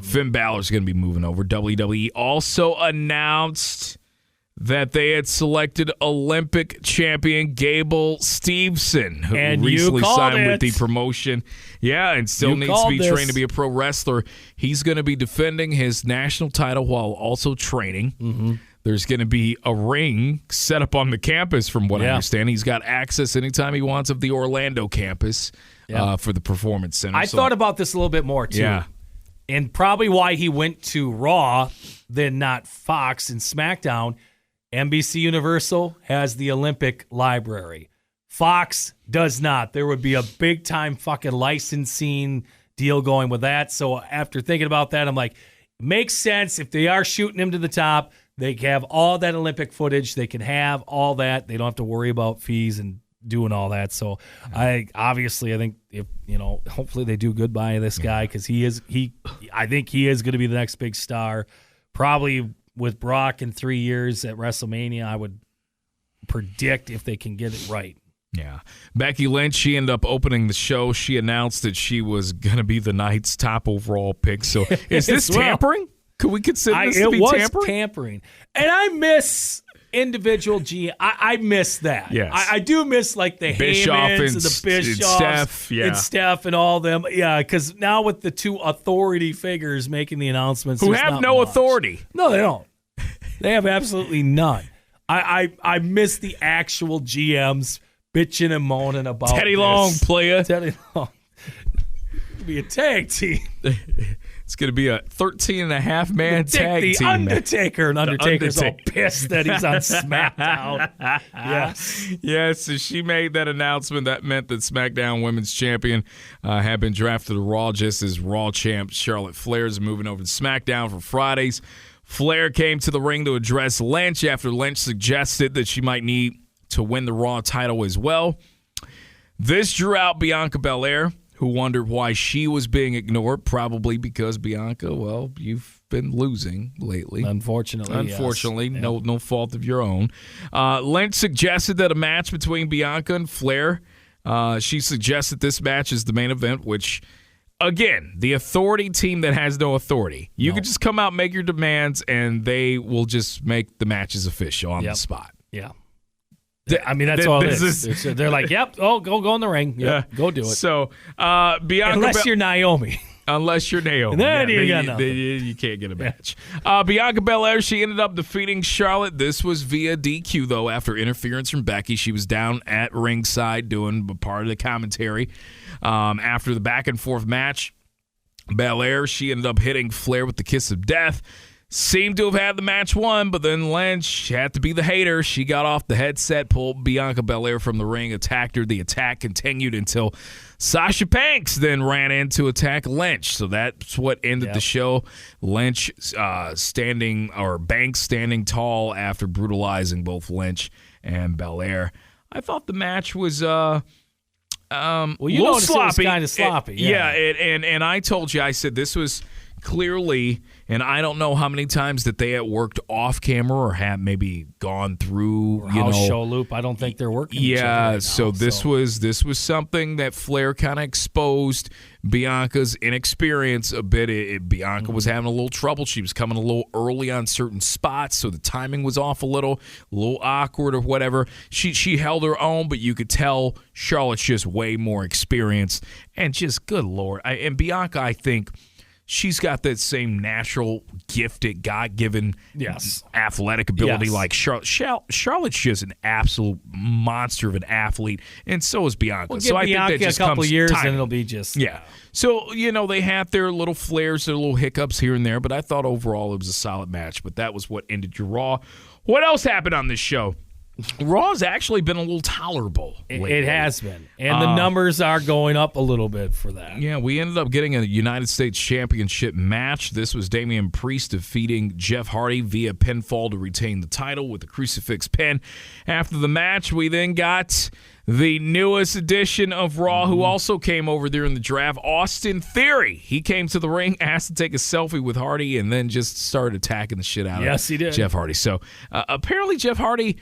Finn Balor's going to be moving over. WWE also announced that they had selected Olympic champion Gable Steveson, who recently signed with the promotion. Yeah, and still needs to be trained to be a pro wrestler. He's going to be defending his national title while also training. Mm-hmm. There's going to be a ring set up on the campus, from what I understand. He's got access anytime he wants of the Orlando campus for the Performance Center. I thought about this a little bit more, too. Yeah. And probably why he went to Raw, then not Fox and SmackDown. NBC Universal has the Olympic library. Fox does not. There would be a big-time fucking licensing deal going with that. So after thinking about that, I'm like, makes sense. If they are shooting him to the top, they can have all that Olympic footage. They can have all that. They don't have to worry about fees and doing all that. So I think if hopefully they do good by this guy, because I think he is going to be the next big star. Probably with Brock in 3 years at WrestleMania, I would predict, if they can get it right. Yeah. Becky Lynch, she ended up opening the show. She announced that she was going to be the night's top overall pick. So is this tampering? Could we consider this to be tampering? It was tampering. And I miss individual I miss that. Yes. I do miss like the Heymans and the Bischoffs and Steph and all them. Yeah, because now with the 2 authority figures making the announcements, who have no authority. No, they don't. They have absolutely none. I miss the actual GMs bitching and moaning about Teddy Long, player. Teddy Long. It'll be a tag team. It's going to be a 13.5-man tag team. The Undertaker. And Undertaker's all pissed that he's on SmackDown. Yes. Yes, so she made that announcement. That meant that SmackDown Women's Champion had been drafted to Raw, just as Raw champ Charlotte Flair is moving over to SmackDown for Fridays. Flair came to the ring to address Lynch after Lynch suggested that she might need to win the Raw title as well. This drew out Bianca Belair, who wondered why she was being ignored, probably because Bianca, well, you've been losing lately. Unfortunately, yes. No fault of your own. Lynch suggested that a match between Bianca and Flair, she suggested this match is the main event, which, again, the authority team that has no authority. You can just come out, make your demands, and they will just make the matches official on the spot. Yeah. I mean, that's all it is. They're like, yep, go in the ring. Yep, go do it. So, Bianca... Unless you're Naomi. Unless you're Naomi. Then you got nothing. You can't get a match. Bianca Belair, she ended up defeating Charlotte. This was via DQ, though, after interference from Becky. She was down at ringside doing part of the commentary. After the back-and-forth match, Belair, she ended up hitting Flair with the kiss of death. Seemed to have had the match won, but then Lynch had to be the hater. She got off the headset, pulled Bianca Belair from the ring, attacked her. The attack continued until Sasha Banks then ran in to attack Lynch. So that's what ended the show. Lynch Banks standing tall after brutalizing both Lynch and Belair. I thought the match was well, you noticed sloppy. it was kind of sloppy. And I told you, I said this was clearly, and I don't know how many times that they had worked off camera or have maybe gone through or house show loop. I don't think they're working. Yeah, right so this was something that Flair kind of exposed Bianca's inexperience a bit. Bianca was having a little trouble. She was coming a little early on certain spots, so the timing was off a little awkward or whatever. She held her own, but you could tell Charlotte's just way more experienced. And just, good Lord. And Bianca, I think, she's got that same natural, gifted, God-given athletic ability like Charlotte. Charlotte's just an absolute monster of an athlete, and so is Bianca. We'll so I Bianca think that just a couple comes years, timing. and it'll be just So, they had their little flares, their little hiccups here and there, but I thought overall it was a solid match. But that was what ended your Raw. What else happened on this show? Raw's actually been a little tolerable lately. It has been. And the numbers are going up a little bit for that. Yeah, we ended up getting a United States Championship match. This was Damian Priest defeating Jeff Hardy via pinfall to retain the title with a crucifix pin. After the match, we then got the newest edition of Raw, who also came over during the draft, Austin Theory. He came to the ring, asked to take a selfie with Hardy, and then just started attacking the shit out of he did. Jeff Hardy. So apparently Jeff Hardy,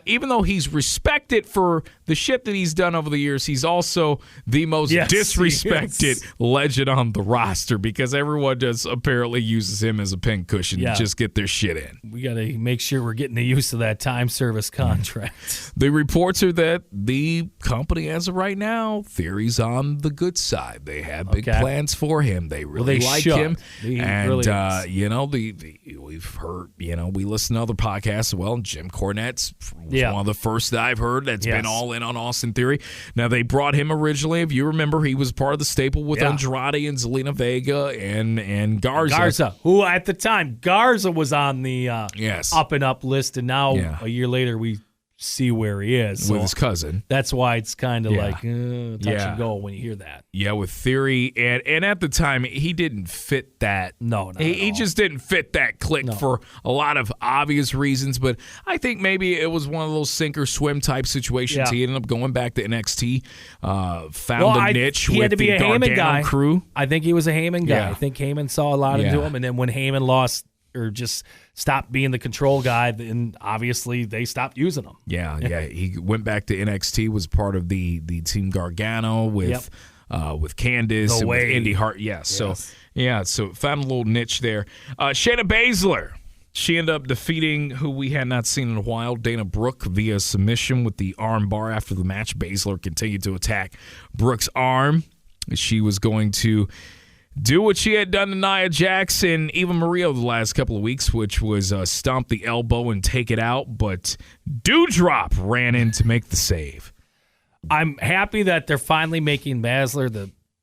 even though he's respected for the shit that he's done over the years, he's also the most disrespected legend on the roster because everyone just apparently uses him as a pincushion to just get their shit in. We got to make sure we're getting the use of that time service contract. The reports are that the company, as of right now, Theory's on the good side. They have big plans for him. They really like him. And, really we've heard, we listen to other podcasts as well. Jim Cornette's was one of the first that I've heard that's been all in on Austin Theory. Now, they brought him originally. If you remember, he was part of the staple with Andrade and Zelina Vega and Garza. Garza, who at the time, Garza was on the up and up list, and now a year later we see where he is. With his cousin. That's why it's kind of like touch and go when you hear that. Yeah, with Theory. And at the time, he didn't fit that. No, he just didn't fit that clique for a lot of obvious reasons. But I think maybe it was one of those sink or swim type situations. He ended up going back to NXT, found a niche with the Gargano crew. I think he was a Heyman guy. I think Heyman saw a lot into him. And then when Heyman lost or just stopped being the control guy, then obviously they stopped using him. Yeah. He went back to NXT, was part of the Team Gargano with Candice and with Indy Hart. So found a little niche there. Shayna Baszler. She ended up defeating who we had not seen in a while, Dana Brooke, via submission with the arm bar. After the match, Baszler continued to attack Brooke's arm. She was going to do what she had done to Nia Jax and Eva Marie the last couple of weeks, which was stomp the elbow and take it out, but Doudrop ran in to make the save. I'm happy that they're finally making Baszler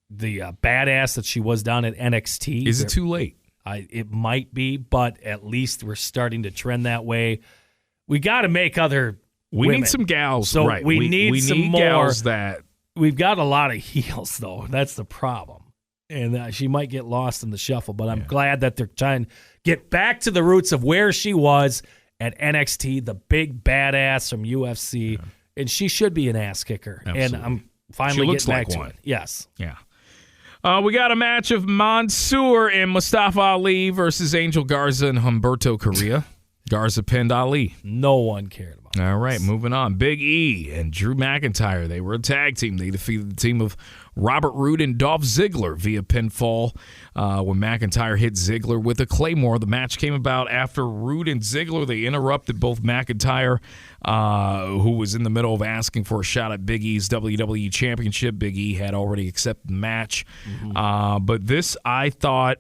the badass that she was down at NXT. Is it too late? It might be, but at least we're starting to trend that way. We got to make other women. Need some gals. So right. we need some more gals that. We've got a lot of heels, though. That's the problem. And she might get lost in the shuffle, but I'm glad that they're trying to get back to the roots of where she was at NXT, the big badass from UFC. Yeah. And she should be an ass kicker. Absolutely. And I'm finally getting back to one. it. Yes. Yeah. We got a match of Mansoor and Mustafa Ali versus Angel Garza and Humberto Carrillo. Garza pinned Ali. No one cared about it. All right, moving on. Big E and Drew McIntyre. They were a tag team. They defeated the team of Robert Roode and Dolph Ziggler via pinfall when McIntyre hit Ziggler with a Claymore. The match came about after Roode and Ziggler, they interrupted both McIntyre, who was in the middle of asking for a shot at Big E's WWE Championship. Big E had already accepted the match. But this, I thought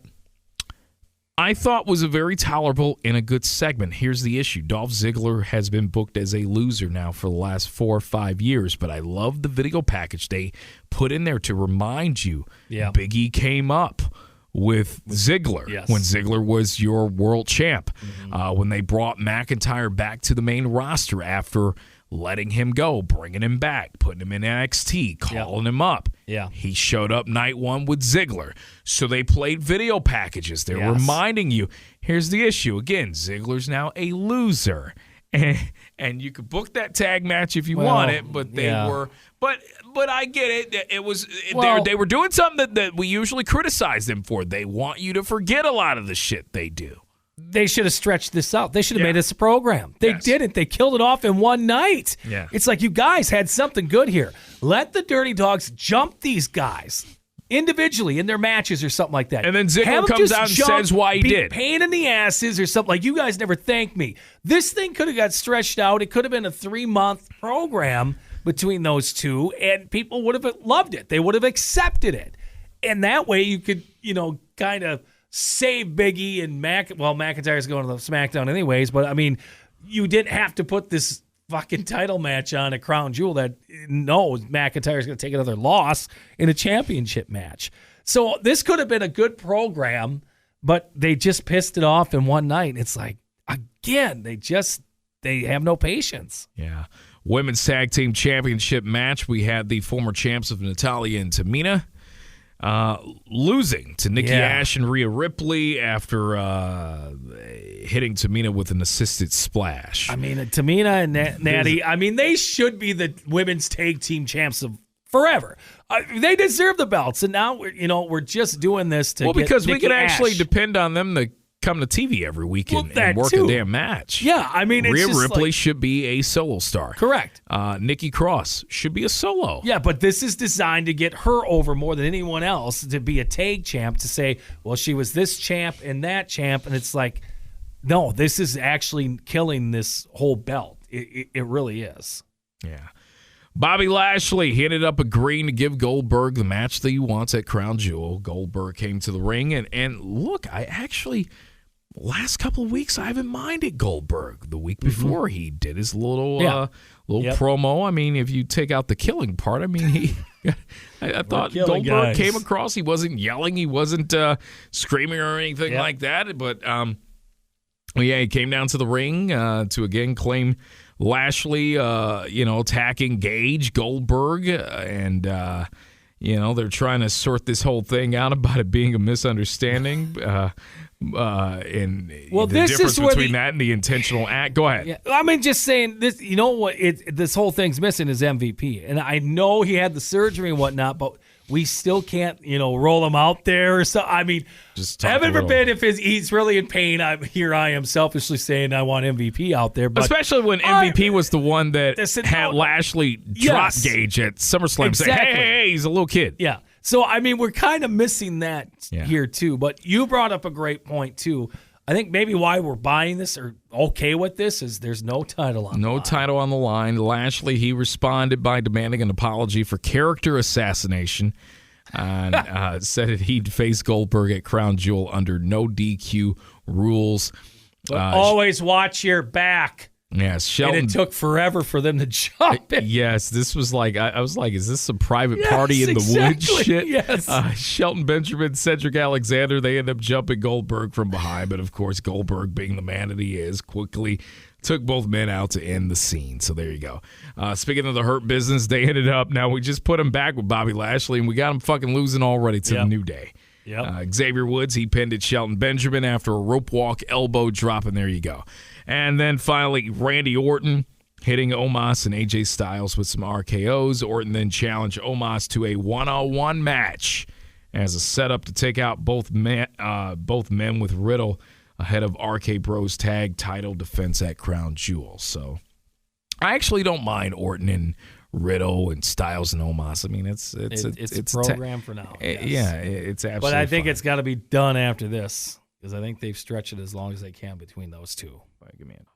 was a very tolerable and a good segment. Here's the issue. Dolph Ziggler has been booked as a loser now for the last 4 or 5 years, but I love the video package they put in there to remind you Big E came up with Ziggler when Ziggler was your world champ. When they brought McIntyre back to the main roster after letting him go, bringing him back, putting him in NXT, calling him up. He showed up night one with Ziggler. So they played video packages. They're reminding you, here's the issue. Again, Ziggler's now a loser. and you could book that tag match if you want it, but they were. But I get it. It was they were doing something that we usually criticize them for. They want you to forget a lot of the shit they do. They should have stretched this out. They should have made this a program. They didn't. They killed it off in one night. Yeah. It's like you guys had something good here. Let the Dirty Dogs jump these guys individually in their matches or something like that. And then Ziggler comes out and says why he did. Pain in the asses or something. Like, you guys never thanked me. This thing could have got stretched out. It could have been a 3-month program between those two, and people would have loved it. They would have accepted it. And that way you could, kind of save Biggie and McIntyre's going to the SmackDown anyways, but I mean, you didn't have to put this fucking title match on a Crown Jewel that knows McIntyre's going to take another loss in a championship match. So this could have been a good program, but they just pissed it off in one night. It's like, again, they have no patience. Yeah. Women's Tag Team Championship match. We had the former champs of Natalya and Tamina losing to Nikki Ash and Rhea Ripley after hitting Tamina with an assisted splash. I mean, Tamina and Natty, they should be the women's tag team champs of forever. They deserve the belts, and now we're just doing this to get because Nikki we can Ash. actually depend on them to come to TV every weekend and work a damn match. Yeah, it's Rhea just Ripley should be a solo star. Correct. Nikki Cross should be a solo. Yeah, but this is designed to get her over more than anyone else, to be a tag champ, to say, well, she was this champ and that champ, and it's like, no, this is actually killing this whole belt. It really is. Yeah. Bobby Lashley, he ended up agreeing to give Goldberg the match that he wants at Crown Jewel. Goldberg came to the ring, and look, last couple of weeks, I haven't minded Goldberg. The week before, he did his little promo. I mean, if you take out the killing part, I thought Goldberg came across. He wasn't yelling. He wasn't screaming or anything like that. But, he came down to the ring to, again, claim Lashley, attacking Gage, Goldberg, and... they're trying to sort this whole thing out about it being a misunderstanding. And the difference between that and the intentional act. Go ahead. Yeah. Just saying this. You know what? This whole thing's missing is MVP, and I know he had the surgery and whatnot, but we still can't, roll him out there or so. Just heaven forbid if he's really in pain. I am selfishly saying I want MVP out there, but especially when MVP was the one that had Lashley drop Gage at SummerSlam, saying, "Hey, he's a little kid." Yeah. So we're kind of missing that here too. But you brought up a great point too. I think maybe why we're buying this or okay with this is there's no title on the line. No title on the line. Lashley, he responded by demanding an apology for character assassination and said that he'd face Goldberg at Crown Jewel under no DQ rules. But always watch your back. Yes, Shelton. And it took forever for them to jump it. Yes, this was like, I was like, is this some private party in the woods shit? Yes. Shelton Benjamin, Cedric Alexander, they end up jumping Goldberg from behind. But, of course, Goldberg, being the man that he is, quickly took both men out to end the scene. So there you go. Speaking of the Hurt Business, they ended up, now we just put him back with Bobby Lashley, and we got him fucking losing already to the New Day. Yep. Xavier Woods, he pinned at Shelton Benjamin after a rope walk elbow drop, and there you go. And then finally, Randy Orton hitting Omos and AJ Styles with some RKOs. Orton then challenged Omos to a one-on-one match as a setup to take out both men with Riddle ahead of RK Bros tag title defense at Crown Jewel. So I actually don't mind Orton and Riddle and Styles and Omos. It's a program for now. Yes. Yeah, it's absolutely. But I think fine. it's got to be done after this because I think they've stretched it as long as they can between those two.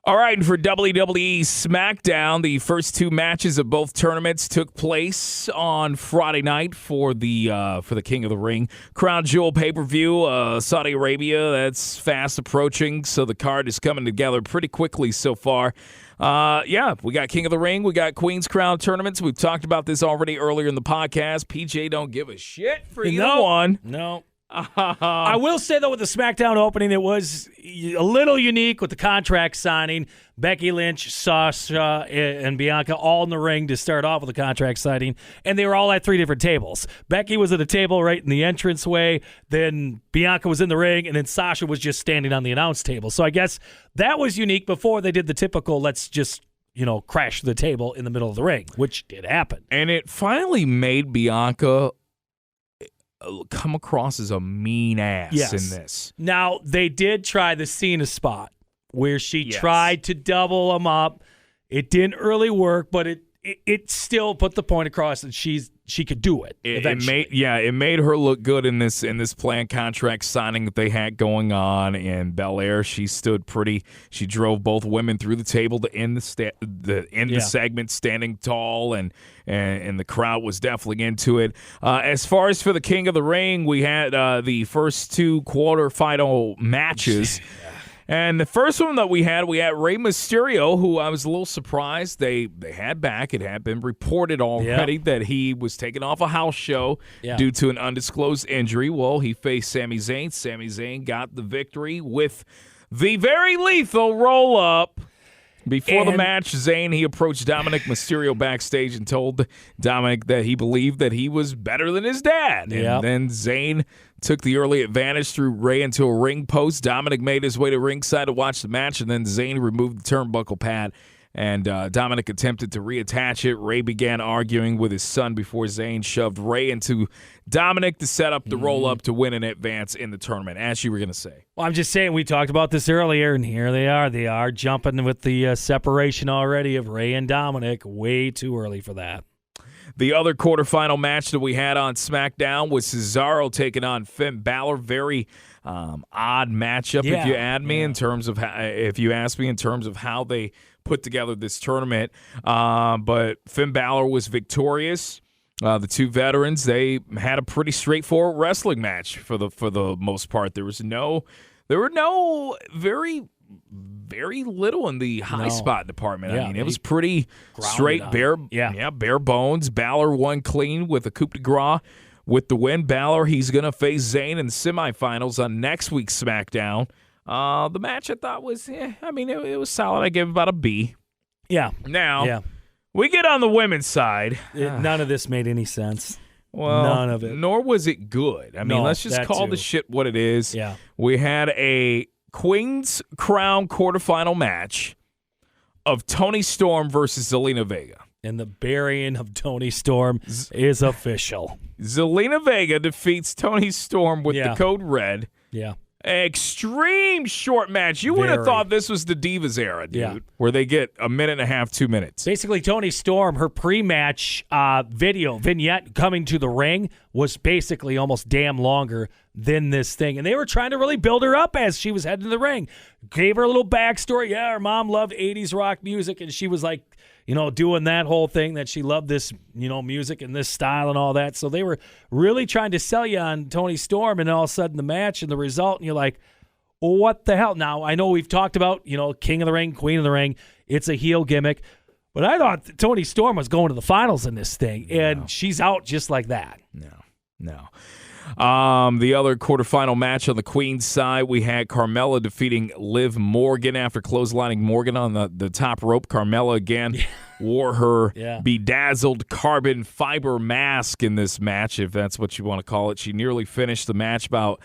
All right, and for WWE SmackDown, the first two matches of both tournaments took place on Friday night for the King of the Ring Crown Jewel pay-per-view. Saudi Arabia, that's fast approaching, so the card is coming together pretty quickly so far. We got King of the Ring, we got Queen's Crown tournaments. We've talked about this already earlier in the podcast. PJ don't give a shit for either one. No. I will say, though, with the SmackDown opening, it was a little unique with the contract signing. Becky Lynch, Sasha, and Bianca all in the ring to start off with the contract signing, and they were all at 3 different tables. Becky was at a table right in the entranceway, then Bianca was in the ring, and then Sasha was just standing on the announce table. So I guess that was unique before they did the typical, let's just crash the table in the middle of the ring, which did happen. And it finally made Bianca come across as a mean ass in this. Now, they did try the Cena spot where she tried to double them up. It didn't really work, but it still put the point across that she could do it. It made her look good in this planned contract signing that they had going on in Bel Air. She stood pretty. She drove both women through the table to end the segment, standing tall, and the crowd was definitely into it. As far as for the King of the Ring, we had the first 2 quarterfinal matches. And the first one that we had Rey Mysterio, who I was a little surprised they had back. It had been reported already that he was taken off a house show due to an undisclosed injury. Well, he faced Sami Zayn. Sami Zayn got the victory with the very lethal roll-up. Before the match, Zayn, he approached Dominic Mysterio backstage and told Dominic that he believed that he was better than his dad. And then Zayn took the early advantage, threw Rey into a ring post. Dominic made his way to ringside to watch the match, and then Zayn removed the turnbuckle pad, and Dominic attempted to reattach it. Rey began arguing with his son before Zayn shoved Rey into Dominic to set up the roll-up to win and advance in the tournament, as you were going to say. Well, I'm just saying, we talked about this earlier, and here they are. They are jumping with the separation already of Rey and Dominic. Way too early for that. The other quarterfinal match that we had on SmackDown was Cesaro taking on Finn Balor. Very odd matchup, if you ask me, in terms of how they put together this tournament. But Finn Balor was victorious. The 2 veterans, they had a pretty straightforward wrestling match for the most part. There were no very little in the high spot department. I mean, it was pretty straight, bare bones. Balor won clean with a coup de grace with the win. Balor, he's going to face Zayn in the semifinals on next week's SmackDown. The match I thought was, it was solid. I gave it about a B. Yeah. Now, we get on the women's side. None of this made any sense. Well, none of it. Nor was it good. Let's just call the shit what it is. Yeah. We had a Queen's Crown quarterfinal match of Toni Storm versus Zelina Vega. And the burying of Toni Storm is official. Zelina Vega defeats Toni Storm with the code red. Yeah. Extreme short match. You would have thought this was the Divas era, dude, where they get a minute and a half, 2 minutes. Basically, Toni Storm, her pre-match vignette coming to the ring was basically almost damn longer than this thing. And they were trying to really build her up as she was heading to the ring. Gave her a little backstory. Yeah, her mom loved 80s rock music, and she was like, doing that whole thing that she loved this, music and this style and all that. So they were really trying to sell you on Toni Storm, and all of a sudden the match and the result, and you're like, well, what the hell? Now, I know we've talked about, King of the Ring, Queen of the Ring. It's a heel gimmick. But I thought Toni Storm was going to the finals in this thing, and she's out just like that. No. The other quarterfinal match on the Queen's side, we had Carmella defeating Liv Morgan after clotheslining Morgan on the top rope. Carmella again wore her bedazzled carbon fiber mask in this match, if that's what you want to call it. She nearly finished the match about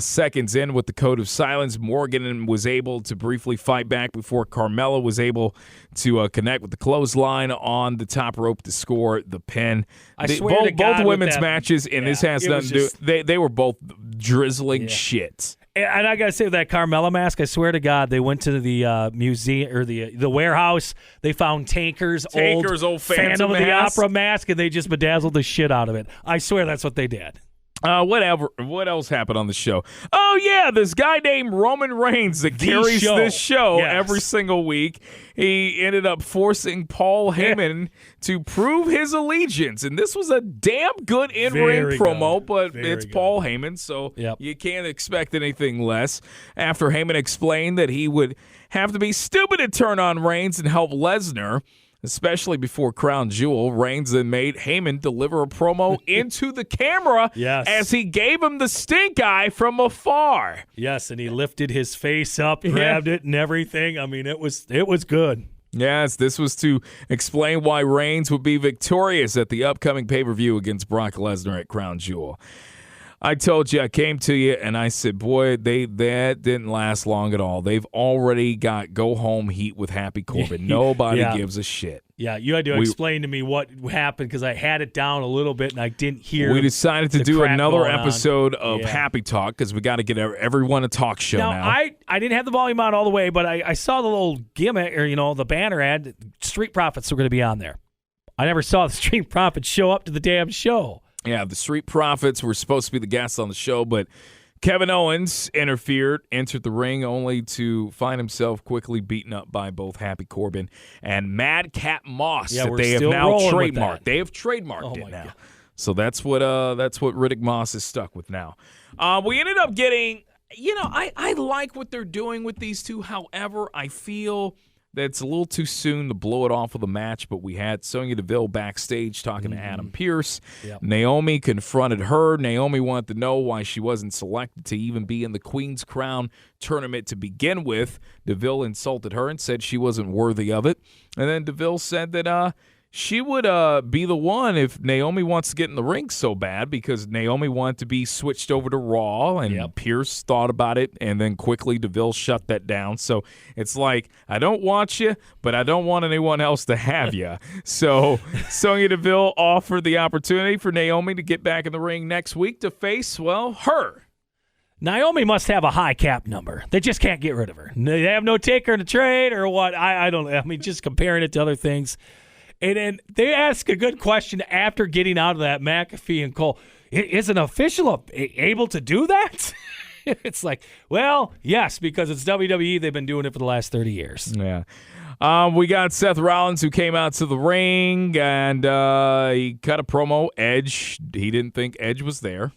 seconds in with the code of silence. Morgan was able to briefly fight back before Carmella was able to connect with the clothesline on the top rope to score the pin. Both women's matches, and this has nothing to do. They were both drizzling shit. And I got to say, with that Carmella mask, I swear to God, they went to the museum or the warehouse. They found Tanker's old Phantom of the Opera mask, and they just bedazzled the shit out of it. I swear that's what they did. Whatever. What else happened on the show? Oh, yeah, this guy named Roman Reigns that carries this show every single week. He ended up forcing Paul Heyman to prove his allegiance. And this was a damn good in-ring promo, but it's Paul Heyman, so you can't expect anything less. After Heyman explained that he would have to be stupid to turn on Reigns and help Lesnar, especially before Crown Jewel. Reigns then made Heyman deliver a promo into the camera as he gave him the stink eye from afar. Yes, and he lifted his face up, grabbed it, and everything. I mean, it was good. Yes, this was to explain why Reigns would be victorious at the upcoming pay-per-view against Brock Lesnar at Crown Jewel. I told you, I came to you, and I said, boy, that didn't last long at all. They've already got go-home heat with Happy Corbin. Nobody gives a shit. Yeah, you had to explain to me what happened because I had it down a little bit, and I didn't hear. We decided to do another episode of Happy Talk because we got to get everyone a talk show now. I didn't have the volume on all the way, but I saw the little gimmick, or the banner ad. Street Profits were going to be on there. I never saw the Street Profits show up to the damn show. Yeah, the Street Profits were supposed to be the guests on the show, but Kevin Owens entered the ring only to find himself quickly beaten up by both Happy Corbin and Madcap Moss that they have now trademarked. They have trademarked it now. God. So that's what Riddick Moss is stuck with now. We ended up getting, I like what they're doing with these two. However, I feel that it's a little too soon to blow it off with a match, but we had Sonya Deville backstage talking to Adam Pearce. Yep. Naomi confronted her. Naomi wanted to know why she wasn't selected to even be in the Queen's Crown tournament to begin with. Deville insulted her and said she wasn't worthy of it. And then Deville said that she would be the one if Naomi wants to get in the ring so bad because Naomi wanted to be switched over to Raw, and Pierce thought about it, and then quickly Deville shut that down. So it's like, I don't want you, but I don't want anyone else to have you. So Sonya Deville offered the opportunity for Naomi to get back in the ring next week to face, her. Naomi must have a high cap number. They just can't get rid of her. They have no taker in the trade or what? I don't know. I mean, just comparing it to other things. And then they ask a good question after getting out of that McAfee and Cole. Is an official able to do that? It's like, well, yes, because it's WWE. They've been doing it for the last 30 years. Yeah. We got Seth Rollins who came out to the ring, and he cut a promo. Edge, he didn't think Edge was there.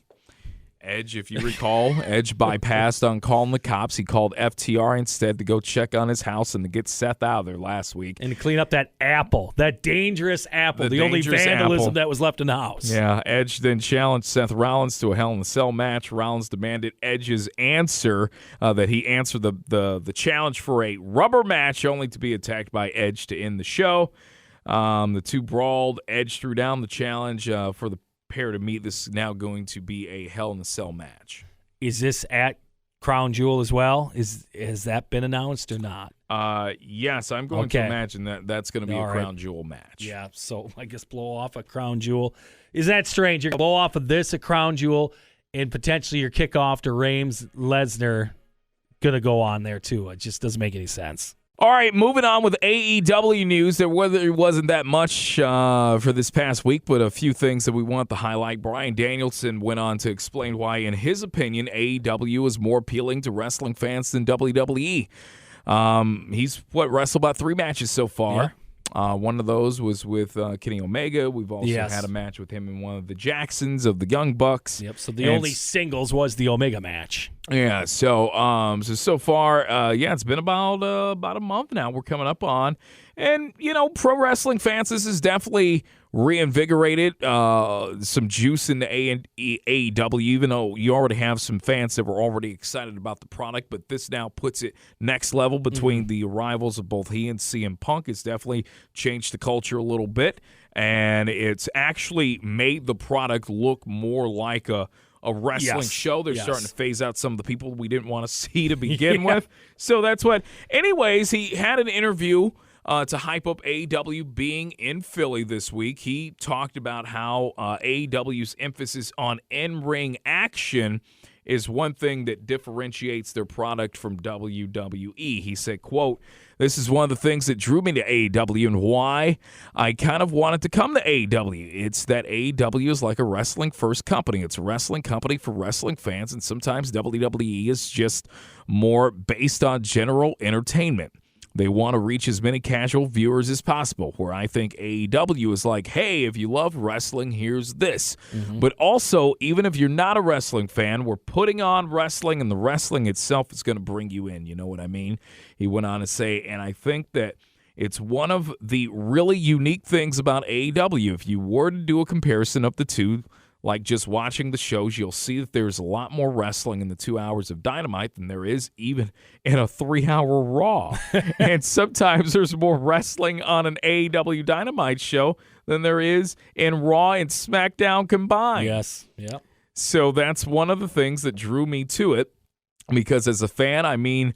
Edge, if you recall, Edge bypassed on calling the cops. He called FTR instead to go check on his house and to get Seth out of there last week. And to clean up that apple, that dangerous apple, the only vandalism that was left in the house. Yeah, Edge then challenged Seth Rollins to a Hell in a Cell match. Rollins demanded Edge's answer, that he answer the challenge for a rubber match, only to be attacked by Edge to end the show. The two brawled. Edge threw down the challenge for the pair to meet. This is now going to be a Hell in a Cell match. Is this at Crown Jewel as well? Has that been announced or not? Yes, I'm going to imagine that's going to be a Crown Jewel match. Yeah, so I guess blow off a Crown Jewel. Is that strange? You're going to blow off of this a Crown Jewel and potentially your kickoff to Reigns Lesnar going to go on there too. It just doesn't make any sense. All right, moving on with AEW news. There wasn't that much for this past week, but a few things that we want to highlight. Bryan Danielson went on to explain why, in his opinion, AEW is more appealing to wrestling fans than WWE. He's wrestled about 3 matches so far. Yeah. One of those was with Kenny Omega. We've also had a match with him in one of the Jacksons of the Young Bucks. Yep. So the only singles was the Omega match. Yeah. So far, it's been about a month now. We're coming up on, and pro wrestling fans, this is definitely reinvigorated some juice in the AEW, even though you already have some fans that were already excited about the product, but this now puts it next level between the arrivals of both he and CM Punk. It's definitely changed the culture a little bit, and it's actually made the product look more like a wrestling show. They're starting to phase out some of the people we didn't want to see to begin with. So that's what. Anyways, he had an interview to hype up AEW being in Philly this week. He talked about how AEW's emphasis on in-ring action is one thing that differentiates their product from WWE. He said, quote, "This is one of the things that drew me to AEW and why I kind of wanted to come to AEW. It's that AEW is like a wrestling-first company. It's a wrestling company for wrestling fans, and sometimes WWE is just more based on general entertainment. They want to reach as many casual viewers as possible, where I think AEW is like, hey, if you love wrestling, here's this. But also, even if you're not a wrestling fan, we're putting on wrestling, and the wrestling itself is going to bring you in. You know what I mean?" He went on to say, and I think that It's one of the really unique things about AEW. If you were to do a comparison of the two, like just watching the shows, you'll see that there's a lot more wrestling in the 2 hours of Dynamite than there is even in a 3-hour Raw. And sometimes there's more wrestling on an AEW Dynamite show than there is in Raw and SmackDown combined. Yes. Yep. So that's one of the things that drew me to it, because as a fan, I mean,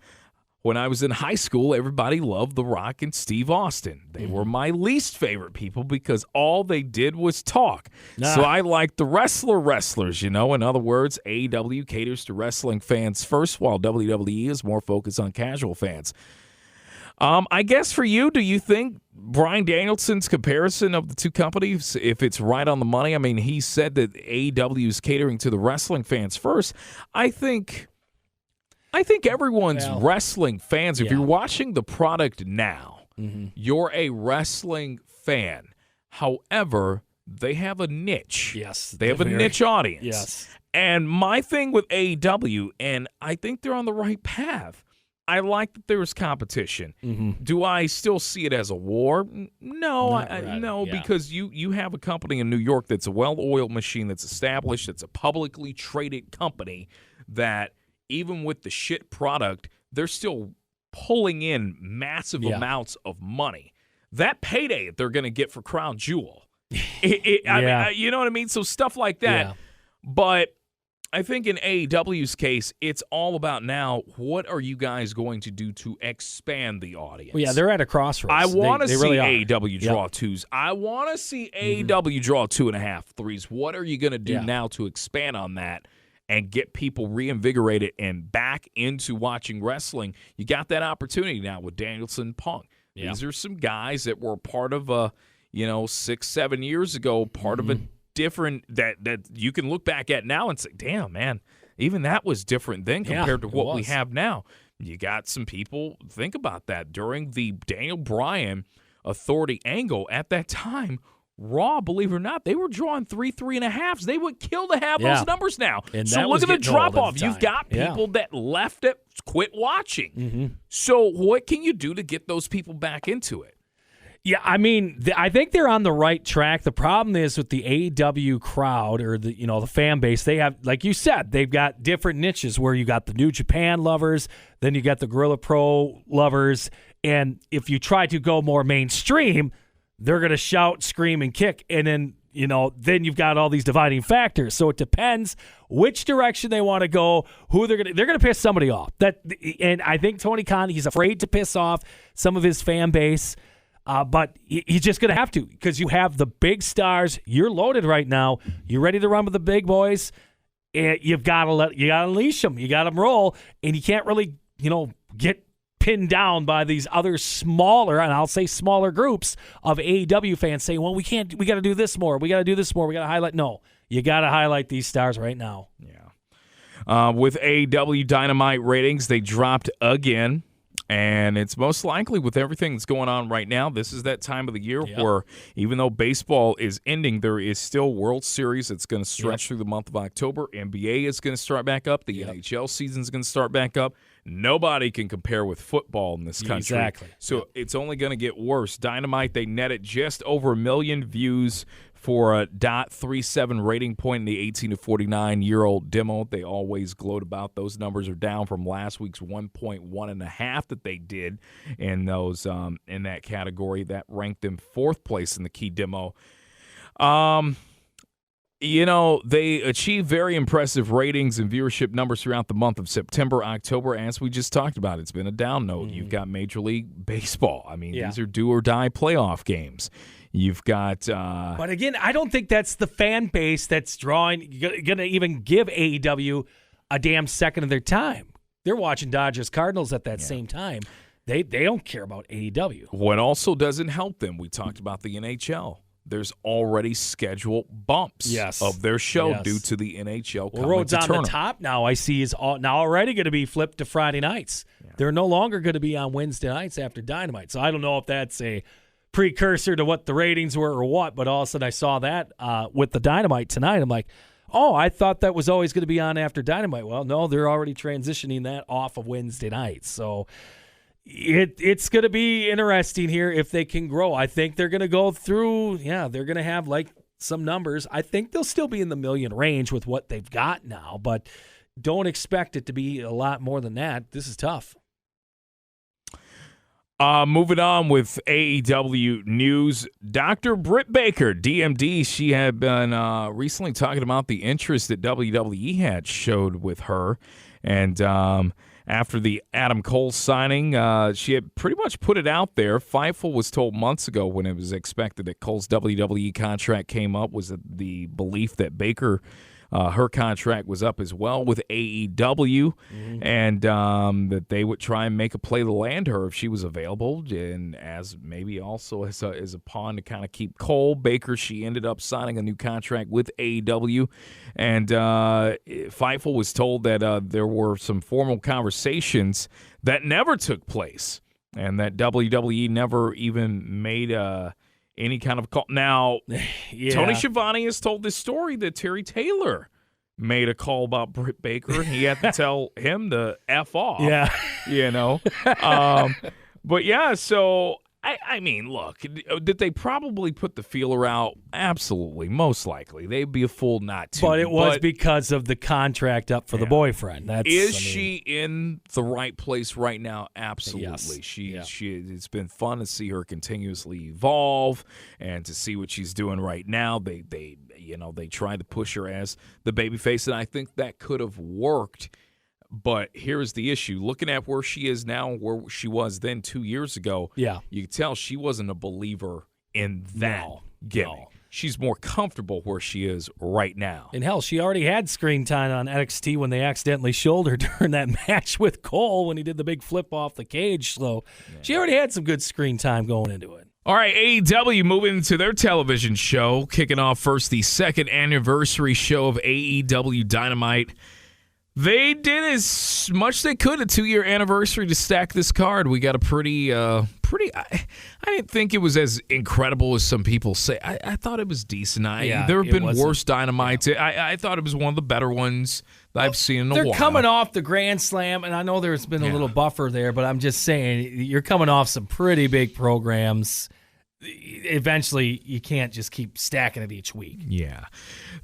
when I was in high school, everybody loved The Rock and Steve Austin. They were my least favorite people because all they did was talk. So I liked the wrestlers, In other words, AEW caters to wrestling fans first, while WWE is more focused on casual fans. I guess for you, do you think Bryan Danielson's comparison of the two companies, if it's right on the money? I mean, he said that AEW is catering to the wrestling fans first. I think everyone's wrestling fans. If you're watching the product now, you're a wrestling fan. However, they have a niche. Yes. They have a niche audience. Yes. And my thing with AEW, and I think they're on the right path, I like that there's competition. Do I still see it as a war? No, because you have a company in New York that's a well-oiled machine, that's established, that's a publicly traded company that – even with the shit product, they're still pulling in massive amounts of money. That payday they're going to get for Crown Jewel. I mean, you know what I mean? So stuff like that. Yeah. But I think in AEW's case, it's all about now, what are you guys going to do to expand the audience? Well, yeah, they're at a crossroads. I want to see really AEW draw twos. I want to see AEW draw 2.5 threes. What are you going to do now to expand on that and get people reinvigorated and back into watching wrestling? You got that opportunity now with Danielson, Punk. Yeah. These are some guys that were part of 6-7 years ago, part of a different that you can look back at now and say, damn, man, even that was different then compared to what we have now. You got some people, think about that, during the Daniel Bryan Authority angle at that time, Raw, believe it or not, they were drawing 3.5s. They would kill to have those numbers now. And so look at the drop-off. You've got people that left it, quit watching. So what can you do to get those people back into it? Yeah, I mean, I think they're on the right track. The problem is with the AEW crowd or the fan base, they have, like you said, they've got different niches where you got the New Japan lovers, then you got the Gorilla Pro lovers, and if you try to go more mainstream, they're going to shout, scream, and kick, and then you've got all these dividing factors. So it depends which direction they want to go, who they're going to piss somebody off. And I think Tony Khan, he's afraid to piss off some of his fan base, but he's just going to have to, because you have the big stars. You're loaded right now. You're ready to run with the big boys. And you've got to unleash them. You got them roll, and you can't really get pinned down by these other smaller, and I'll say smaller groups of AEW fans saying, well, we got to do this more. We got to do this more. We got to highlight. No, you got to highlight these stars right now. Yeah. With AEW Dynamite ratings, they dropped again, and it's most likely with everything that's going on right now, this is that time of the year where even though baseball is ending, there is still World Series that's going to stretch through the month of October. NBA is going to start back up. The NHL season is going to start back up. Nobody can compare with football in this country. Exactly. So it's only going to get worse. Dynamite, they netted just over 1 million views for a .37 rating point in the 18 to 49-year-old demo. They always gloat about those numbers are down from last week's 1.1.5 that they did in those in that category. That ranked them 4th place in the key demo. They achieved very impressive ratings and viewership numbers throughout the month of September, October, as we just talked about. It's been a down note. You've got Major League Baseball. I mean, these are do-or-die playoff games. You've got... but again, I don't think that's the fan base that's going to even give AEW a damn second of their time. They're watching Dodgers-Cardinals at that same time. They don't care about AEW. What also doesn't help them, we talked about the NHL. There's already scheduled bumps of their show due to the NHL coming Rhodes to on Turner. the top now, I see, is now already going to be flipped to Friday nights. Yeah. They're no longer going to be on Wednesday nights after Dynamite. So I don't know if that's a precursor to what the ratings were or what, but all of a sudden I saw that with the Dynamite tonight. I'm like, oh, I thought that was always going to be on after Dynamite. Well, no, they're already transitioning that off of Wednesday nights. So It's going to be interesting here if they can grow. I think they're going to go through, they're going to have like some numbers. I think they'll still be in the million range with what they've got now, but don't expect it to be a lot more than that. This is tough. Moving on with AEW news, Dr. Britt Baker, DMD, she had been recently talking about the interest that WWE had showed with her. And after the Adam Cole signing, she had pretty much put it out there. Fightful was told months ago when it was expected that Cole's WWE contract came up was the belief that Baker, her contract was up as well with AEW, and that they would try and make a play to land her if she was available, and as maybe also as a pawn to kind of keep Cole. Baker, she ended up signing a new contract with AEW, and Fightful was told that there were some formal conversations that never took place, and that WWE never even made any kind of call. Now, Tony Schiavone has told this story that Terry Taylor made a call about Britt Baker, and he had to tell him to F off. Yeah. But yeah, so I mean, look, did they probably put the feeler out? Absolutely, most likely. They'd be a fool not to. But it was because of the contract up for the boyfriend. She in the right place right now? Absolutely. Yes. It's been fun to see her continuously evolve and to see what she's doing right now. They tried to push her as the babyface, and I think that could have worked. But here's the issue. Looking at where she is now, where she was then 2 years ago, you can tell she wasn't a believer in that gimmick. No. She's more comfortable where she is right now. And hell, she already had screen time on NXT when they accidentally showed her during that match with Cole when he did the big flip off the cage. So she already had some good screen time going into it. All right, AEW moving into their television show, kicking off first the second anniversary show of AEW Dynamite. They did as much as they could a 2-year anniversary to stack this card. We got a pretty. I didn't think it was as incredible as some people say. I thought it was decent. There have been worse Dynamites. Yeah. I thought it was one of the better ones that I've seen in a while. They're coming off the Grand Slam, and I know there's been a little buffer there, but I'm just saying you're coming off some pretty big programs. Eventually, you can't just keep stacking it each week. Yeah.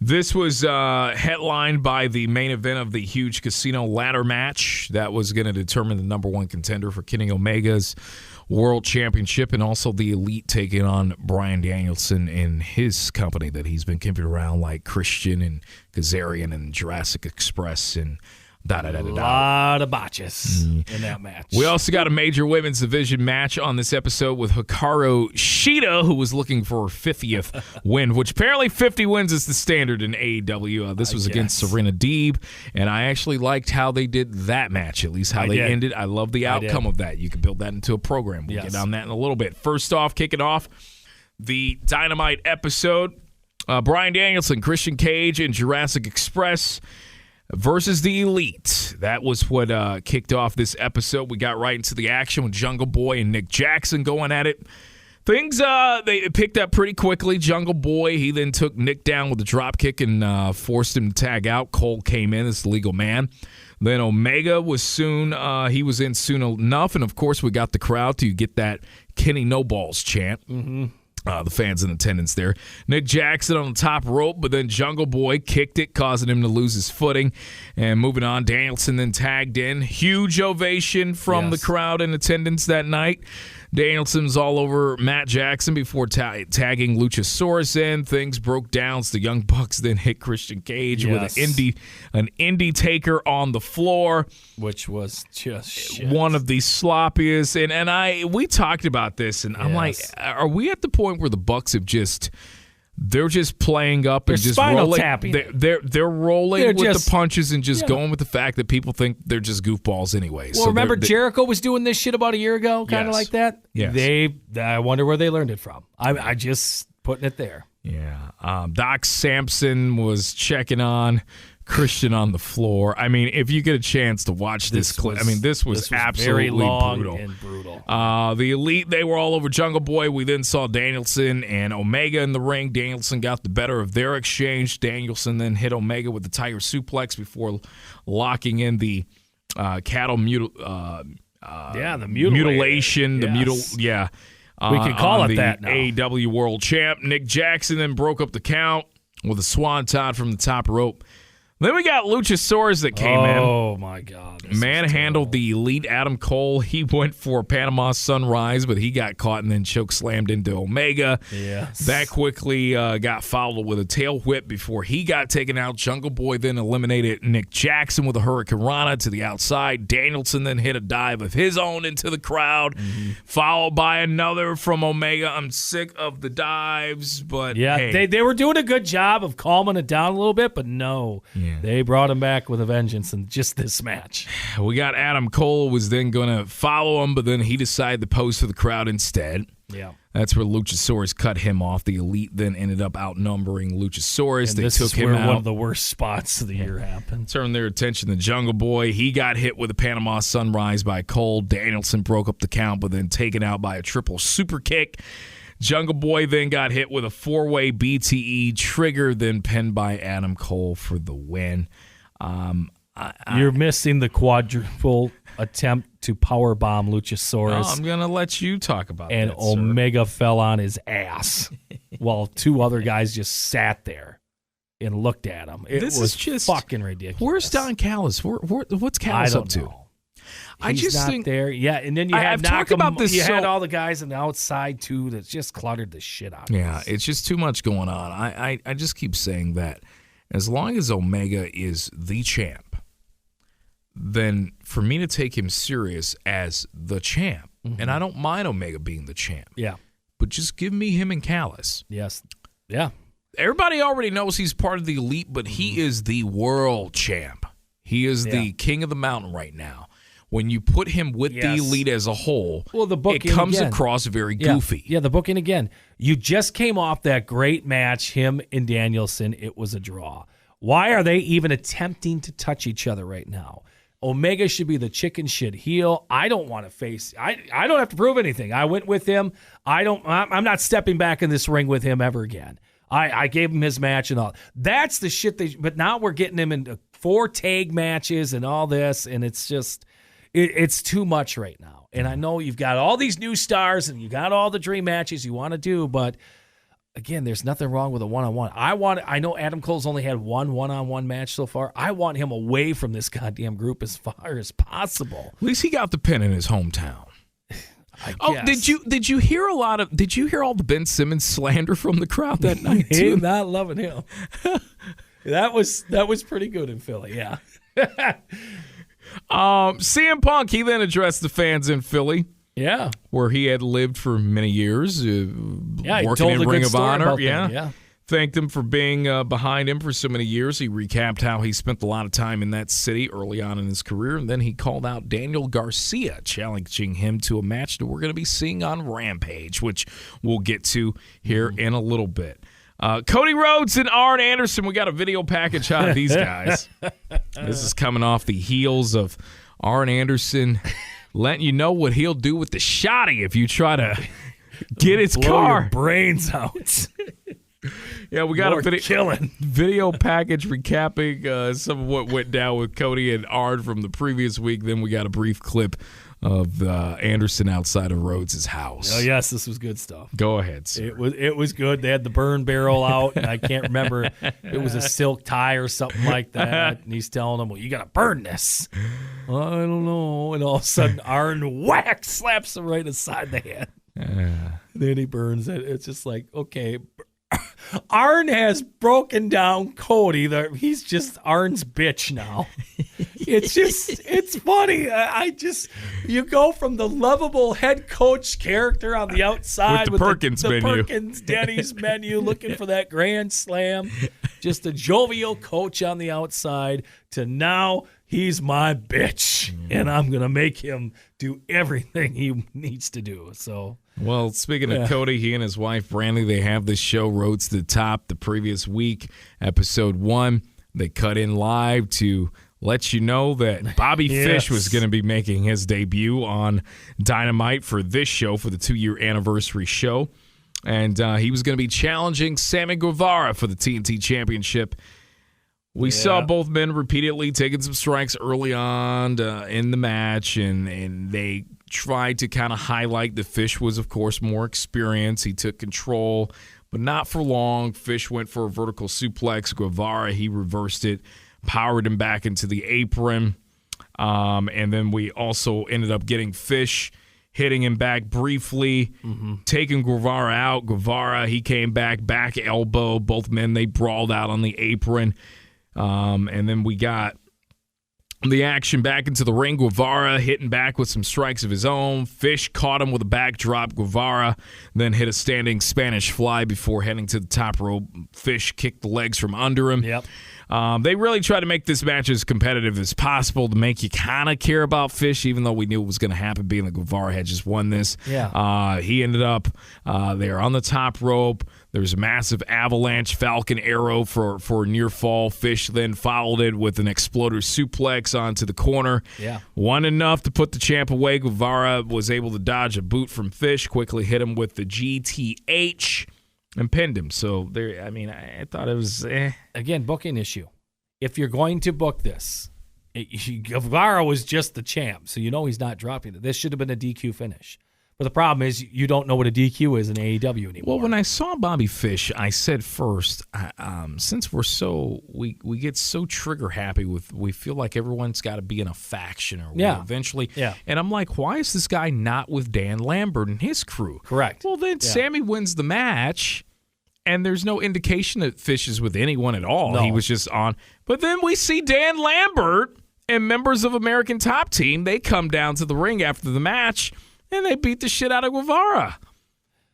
This was headlined by the main event of the huge casino ladder match that was going to determine the number one contender for Kenny Omega's World Championship, and also the Elite taking on Bryan Danielson and his company that he's been keeping around, like Christian and Kazarian and Jurassic Express and A lot of botches in that match. We also got a major women's division match on this episode with Hikaru Shida, who was looking for her 50th win, which apparently 50 wins is the standard in AEW. This was against Serena Deeb, and I actually liked how they did that match, at least how they ended. I love the outcome of that. You can build that into a program. We'll get on that in a little bit. First off, kicking off the Dynamite episode, Bryan Danielson, Christian Cage, and Jurassic Express versus the Elite. That was what kicked off this episode. We got right into the action with Jungle Boy and Nick Jackson going at it. Things they picked up pretty quickly. Jungle Boy, he then took Nick down with a drop kick and forced him to tag out. Cole came in as the legal man. Then Omega was soon in soon enough, and of course we got the crowd to get that Kenny No Balls chant. The fans in attendance there. Nick Jackson on the top rope, but then Jungle Boy kicked it, causing him to lose his footing. And moving on, Danielson then tagged in. Huge ovation from the crowd in attendance that night. Danielson's all over Matt Jackson before tagging Luchasaurus in. Things broke down, so the Young Bucks then hit Christian Cage with an indie taker on the floor, which was just shit. One of the sloppiest. And we talked about this, and I'm like, are we at the point where the Bucks have they're just playing up and just rolling. Tapping. They're rolling with the punches and just going with the fact that people think they're just goofballs anyway. Well, so remember Jericho was doing this shit about a year ago, kind of like that? Yes. I wonder where they learned it from. I just putting it there. Yeah. Doc Sampson was checking on Christian on the floor. I mean, if you get a chance to watch this clip, this was absolutely very long brutal. And brutal. The Elite, they were all over Jungle Boy. We then saw Danielson and Omega in the ring. Danielson got the better of their exchange. Danielson then hit Omega with the Tiger Suplex before locking in the cattle the mutilation. Yes. We can call it that now. AEW World Champ. Nick Jackson then broke up the count with a swanton from the top rope. Then we got Luchasaurus that came in. Oh, my God. Manhandled the Elite Adam Cole. He went for Panama Sunrise, but he got caught and then choke slammed into Omega. Yes. That quickly got followed with a tail whip before he got taken out. Jungle Boy then eliminated Nick Jackson with a Hurricane Rana to the outside. Danielson then hit a dive of his own into the crowd, followed by another from Omega. I'm sick of the dives, but hey. they were doing a good job of calming it down a little bit, but no. Yeah. They brought him back with a vengeance in just this match. We got Adam Cole was then going to follow him, but then he decided to pose for the crowd instead. Yeah. That's where Luchasaurus cut him off. The Elite then ended up outnumbering Luchasaurus. And they this took is him where out. one of the worst spots of the year happened. Turned their attention to Jungle Boy. He got hit with a Panama Sunrise by Cole. Danielson broke up the count, but then taken out by a triple super kick. Jungle Boy then got hit with a 4-way BTE trigger, then pinned by Adam Cole for the win. You're missing the quadruple attempt to powerbomb Luchasaurus. I'm going to let you talk about and that, Omega fell on his ass while two other guys just sat there and looked at him. This was just fucking ridiculous. Where's Don Callis? What's Callis up to? He's not think there. Yeah, and then you had had all the guys on the outside too that just cluttered the shit out of us. Yeah, it's just too much going on. I just keep saying that as long as Omega is the champ, then for me to take him serious as the champ, and I don't mind Omega being the champ. Yeah. But just give me him and Callis. Yes. Yeah. Everybody already knows he's part of the Elite, but he is the world champ. He is the king of the mountain right now. When you put him with the Elite as a whole, it comes across very goofy. Yeah, the booking again. You just came off that great match, him and Danielson. It was a draw. Why are they even attempting to touch each other right now? Omega should be the chicken shit heel. I don't want to face. I don't have to prove anything. I went with him. I'm not stepping back in this ring with him ever again. I gave him his match and all. That's the shit. But now we're getting him into 4 tag matches and all this, and it's just. It's too much right now. And I know you've got all these new stars and you got all the dream matches you want to do, but again, there's nothing wrong with a one-on-one. I know Adam Cole's only had one-on-one match so far. I want him away from this goddamn group as far as possible. At least he got the pin in his hometown. Did you hear all the Ben Simmons slander from the crowd that night too? Not loving him. That was pretty good in Philly, yeah. CM Punk, he then addressed the fans in Philly. Yeah. Where he had lived for many years, working in Ring of Honor. Yeah. Thanked them for being behind him for so many years. He recapped how he spent a lot of time in that city early on in his career, and then he called out Daniel Garcia, challenging him to a match that we're going to be seeing on Rampage, which we'll get to here in a little bit. Cody Rhodes and Arn Anderson, we got a video package out of these guys. This is coming off the heels of Arn Anderson letting you know what he'll do with the shotty if you try to get his car. Your brains out. Yeah, we got a video package recapping some of what went down with Cody and Arn from the previous week. Then we got a brief clip of Anderson outside of Rhodes' house. Oh yes, this was good stuff. Go ahead, sir. It was good. They had the burn barrel out, and I can't remember. It was a silk tie or something like that. And he's telling him, "Well, you got to burn this." I don't know. And all of a sudden, Arn whack slaps him right aside the head. Then he burns it. It's just like, okay. Arn has broken down Cody. He's just Arn's bitch now. It's funny. You go from the lovable head coach character on the outside with the Perkins menu. Perkins Denny's menu, looking for that grand slam. Just a jovial coach on the outside to now he's my bitch, and I'm gonna make him do everything he needs to do. So. Well, speaking of Cody, he and his wife, Brandy, they have this show, Rhodes to the Top, the previous week, episode 1. They cut in live to let you know that Bobby Fish was going to be making his debut on Dynamite for this show, for the 2-year anniversary show. And he was going to be challenging Sammy Guevara for the TNT Championship. We saw both men repeatedly taking some strikes early on in the match, and they tried to kind of highlight that Fish was, of course, more experienced. He took control, but not for long. Fish went for a vertical suplex. Guevara, he reversed it, powered him back into the apron. And then we also ended up getting Fish hitting him back briefly, taking Guevara out. Guevara, he came back elbow. Both men, they brawled out on the apron. And then we got the action back into the ring. Guevara hitting back with some strikes of his own. Fish caught him with a backdrop. Guevara then hit a standing Spanish fly before heading to the top rope. Fish kicked the legs from under him. Yep. They really tried to make this match as competitive as possible to make you kind of care about Fish, even though we knew it was going to happen, being that Guevara had just won this. Yeah. He ended up there on the top rope. There was a massive avalanche Falcon arrow for a near fall. Fish then followed it with an exploder suplex onto the corner. Yeah. One enough to put the champ away. Guevara was able to dodge a boot from Fish, quickly hit him with the GTH, and pinned him. So there, I mean, I thought it was Again, booking issue. If you're going to book this, Guevara was just the champ, so you know he's not dropping it. This should have been a DQ finish. But the problem is you don't know what a DQ is in AEW anymore. Well, when I saw Bobby Fish, I said first, since we get so trigger happy with, we feel like everyone's got to be in a faction or eventually. Yeah. And I'm like, why is this guy not with Dan Lambert and his crew? Correct. Well, then Sammy wins the match, and there's no indication that Fish is with anyone at all. No. He was just on. But then we see Dan Lambert and members of American Top Team. They come down to the ring after the match, and they beat the shit out of Guevara.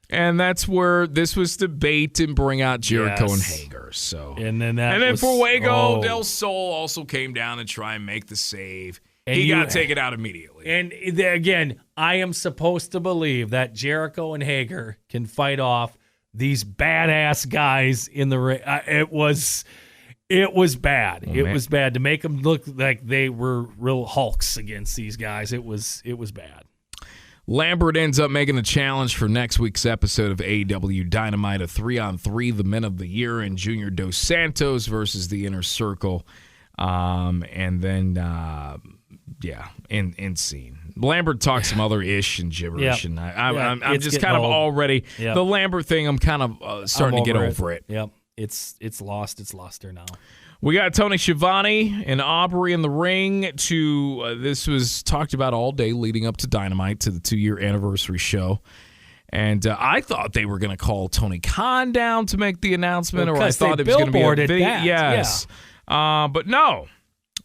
And that's where this was the bait and bring out Jericho and Hager. So and then Fuego del Sol also came down and try and make the save. And he got taken out immediately. And again, I am supposed to believe that Jericho and Hager can fight off these badass guys in the ring. It was bad. It was bad to make them look like they were real hulks against these guys. It was bad. Lambert ends up making the challenge for next week's episode of AEW Dynamite, a 3-on-3, the Men of the Year, and Junior Dos Santos versus the Inner Circle. And then, end scene. Lambert talks some other ish and gibberish, and I'm just kind of already the Lambert thing. I'm kind of starting to get over it. Yep, it's lost. It's luster now. We got Tony Schiavone and Aubrey in the ring. This was talked about all day leading up to Dynamite, to the 2-year anniversary show. And I thought they were going to call Tony Khan down to make the announcement, or I thought it was going to be a video. Yes, but no.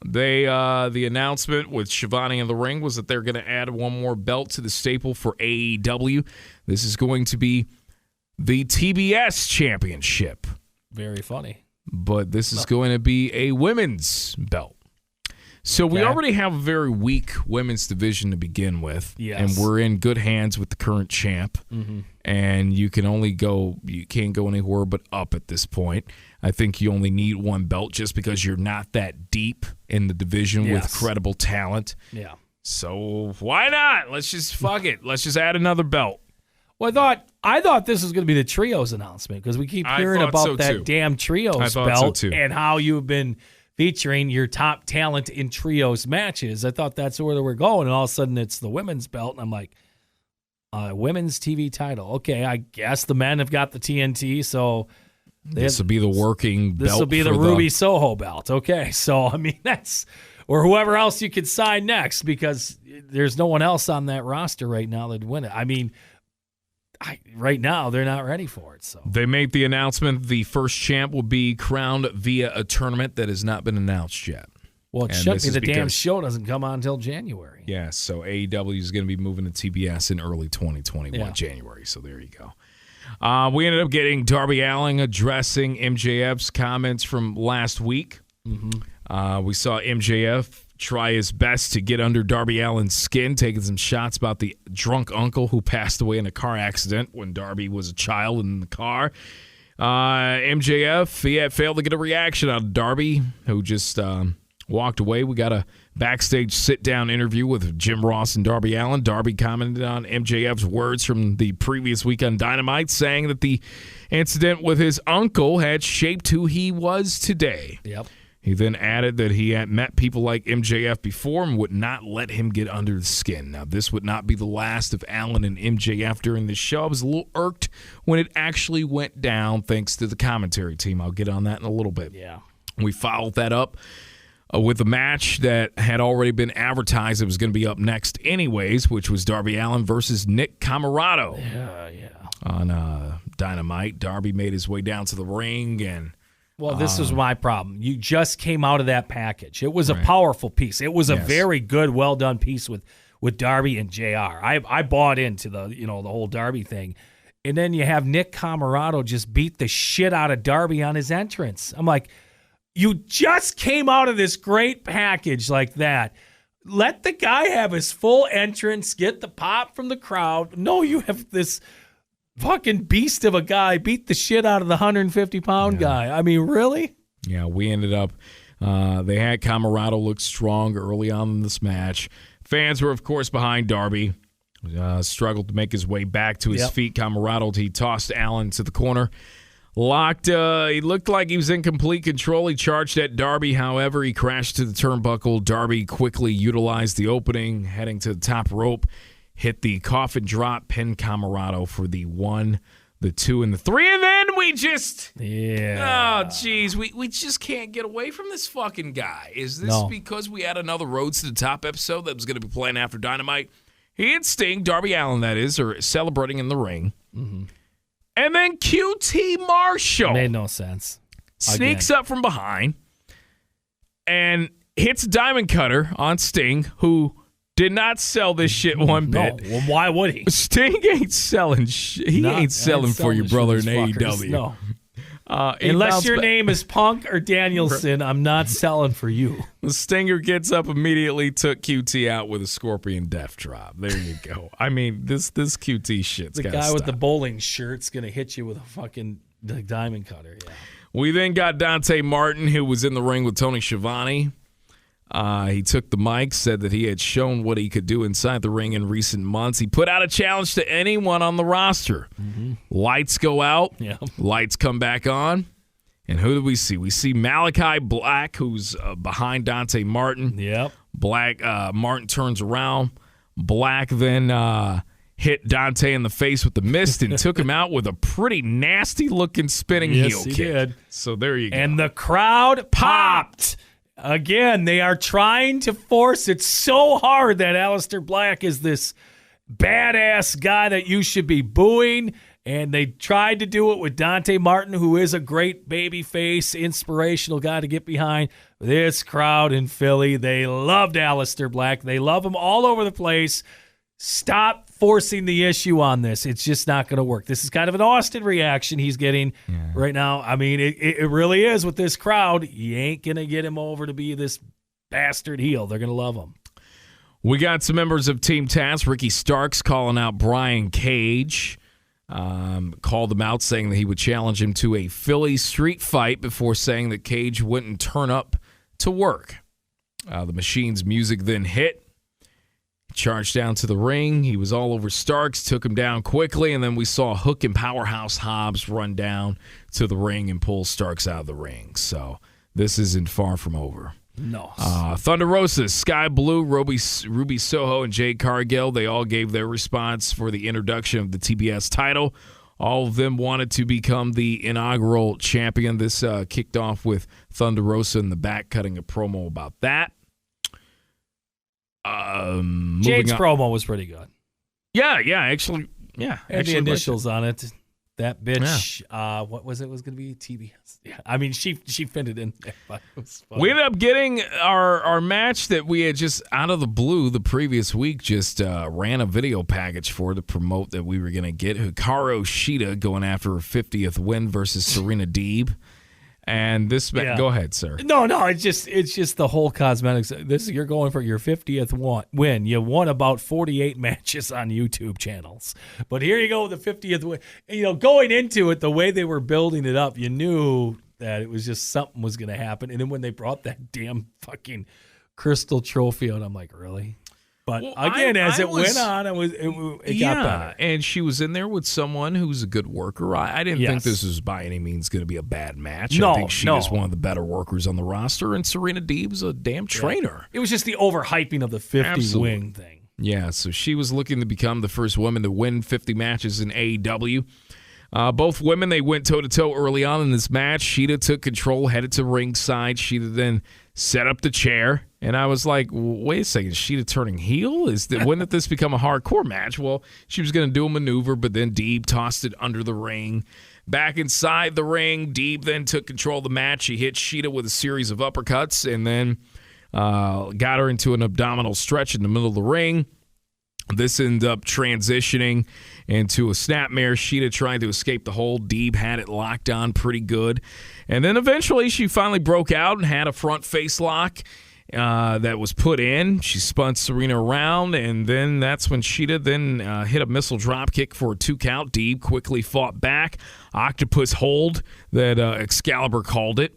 The announcement with Schiavone in the ring was that they're going to add one more belt to the staple for AEW. This is going to be the TBS Championship. Very funny. But this is going to be a women's belt. So we already have a very weak women's division to begin with. Yes. And we're in good hands with the current champ. Mm-hmm. And you can't go anywhere but up at this point. I think you only need one belt just because you're not that deep in the division with credible talent. Yeah. So why not? Let's just fuck it. Let's just add another belt. Well, I thought this was going to be the trios announcement because we keep hearing about that damn trios belt and how you've been featuring your top talent in trios matches. I thought that's where we're going, and all of a sudden it's the women's belt, and I'm like, women's TV title. Okay, I guess the men have got the TNT, so this will be the working belt. This will be the Ruby Soho belt. Okay, so I mean that's, or whoever else you could sign next, because there's no one else on that roster right now that'd win it. I mean, right now they're not ready for it. So they made the announcement the first champ will be crowned via a tournament that has not been announced yet. Well, it should be. The damn show doesn't come on until January. Yeah, so AEW is going to be moving to TBS in early 2021, January. So there you go. We ended up getting Darby Allin addressing MJF's comments from last week. Mm-hmm. We saw MJF try his best to get under Darby Allin's skin, taking some shots about the drunk uncle who passed away in a car accident when Darby was a child in the car. MJF, he had failed to get a reaction out of Darby, who just walked away. We got a backstage sit-down interview with Jim Ross and Darby Allin. Darby commented on MJF's words from the previous week on Dynamite, saying that the incident with his uncle had shaped who he was today. Yep. He then added that he had met people like MJF before and would not let him get under the skin. Now, this would not be the last of Allen and MJF during the show. I was a little irked when it actually went down, thanks to the commentary team. I'll get on that in a little bit. Yeah. We followed that up with a match that had already been advertised. It was going to be up next anyways, which was Darby Allin versus Nick Camarado. Yeah. On Dynamite. Darby made his way down to the ring and... Well, this was my problem. You just came out of that package. It was a powerful piece. It was a very good, well done piece with Darby and JR. I bought into the whole Darby thing. And then you have Nick Camarado just beat the shit out of Darby on his entrance. I'm like, you just came out of this great package like that. Let the guy have his full entrance, get the pop from the crowd. No, you have this fucking beast of a guy beat the shit out of the 150-pound guy. I mean, really? Yeah, we ended up, they had Camarado look strong early on in this match. Fans were, of course, behind Darby. Struggled to make his way back to his feet. Camarado, he tossed Allen to the corner. Locked, he looked like he was in complete control. He charged at Darby. However, he crashed to the turnbuckle. Darby quickly utilized the opening, heading to the top rope. Hit the coffin drop, pinned Camarado for the 1, the 2, and the 3, and then we just... Yeah. Oh, jeez. We just can't get away from this fucking guy. Is this because we had another Rhodes to the Top episode that was going to be playing after Dynamite? He and Sting, Darby Allin that is, are celebrating in the ring. Mm-hmm. And then QT Marshall... Made no sense. Sneaks up from behind and hits a diamond cutter on Sting, who... did not sell this shit one bit. No, well, why would he? Sting ain't selling shit. He ain't selling for your brother in AEW. No. Unless your name is Punk or Danielson, I'm not selling for you. The Stinger gets up immediately, took QT out with a Scorpion Death Drop. There you go. I mean, this QT shit's got to stop. The guy with the bowling shirt's going to hit you with a fucking diamond cutter. Yeah. We then got Dante Martin, who was in the ring with Tony Schiavone. He took the mic, said that he had shown what he could do inside the ring in recent months. He put out a challenge to anyone on the roster. Mm-hmm. Lights go out. Yeah. Lights come back on. And who do we see? We see Malachi Black, who's behind Dante Martin. Yep. Black. Martin turns around. Black then hit Dante in the face with the mist and took him out with a pretty nasty-looking spinning heel kick. Did. So there you go. And the crowd popped. Again, they are trying to force it so hard that Aleister Black is this badass guy that you should be booing, and they tried to do it with Dante Martin, who is a great babyface, inspirational guy to get behind. This crowd in Philly, they loved Aleister Black. They love him all over the place. Stop forcing the issue on this. It's just not going to work. This is kind of an Austin reaction he's getting right now. I mean, it really is with this crowd. You ain't going to get him over to be this bastard heel. They're going to love him. We got some members of Team Taz. Ricky Starks calling out Brian Cage. Called him out, saying that he would challenge him to a Philly street fight before saying that Cage wouldn't turn up to work. The Machine's music then hit. Charged down to the ring. He was all over Starks, took him down quickly, and then we saw Hook and Powerhouse Hobbs run down to the ring and pull Starks out of the ring. So this isn't far from over. No. Thunder Rosa, Sky Blue, Ruby Soho, and Jade Cargill, they all gave their response for the introduction of the TBS title. All of them wanted to become the inaugural champion. This kicked off with Thunder Rosa in the back cutting a promo about that. Jade's promo was pretty good. Actually. And the initials on it. That bitch, what was it? Was going to be TBS. Yeah, I mean, she pinned it in there, but it was funny. We ended up getting our match that we had just out of the blue the previous week, just ran a video package for to promote that we were going to get Hikaru Shida going after her 50th win versus Serena Deeb. And this, go ahead, sir. No, it's just the whole cosmetics. You're going for your 50th win. You won about 48 matches on YouTube channels, but here you go with the 50th win. You know, going into it, the way they were building it up, you knew that it was just something was going to happen. And then when they brought that damn fucking crystal trophy out, I'm like, really? But again, as it went on, it got better. And she was in there with someone who's a good worker. I didn't think this was by any means going to be a bad match. I think she was one of the better workers on the roster, and Serena Deeb's a damn trainer. It was just the overhyping of the 50 wing thing. Yeah, so she was looking to become the first woman to win 50 matches in AEW. Both women, they went toe-to-toe early on in this match. Sheeta took control, headed to ringside. Sheeta then set up the chair. And I was like, wait a second, Sheeta turning heel? When did this become a hardcore match? Well, she was going to do a maneuver, but then Deeb tossed it under the ring. Back inside the ring, Deeb then took control of the match. He hit Sheeta with a series of uppercuts and then got her into an abdominal stretch in the middle of the ring. This ended up transitioning into a snapmare. Sheeta trying to escape the hold. Deeb had it locked on pretty good. And then eventually she finally broke out and had a front face lock that was put in. She spun Serena around, and then that's when Sheeta then hit a missile drop kick for a 2 count. Deeb quickly fought back. Octopus hold that Excalibur called it.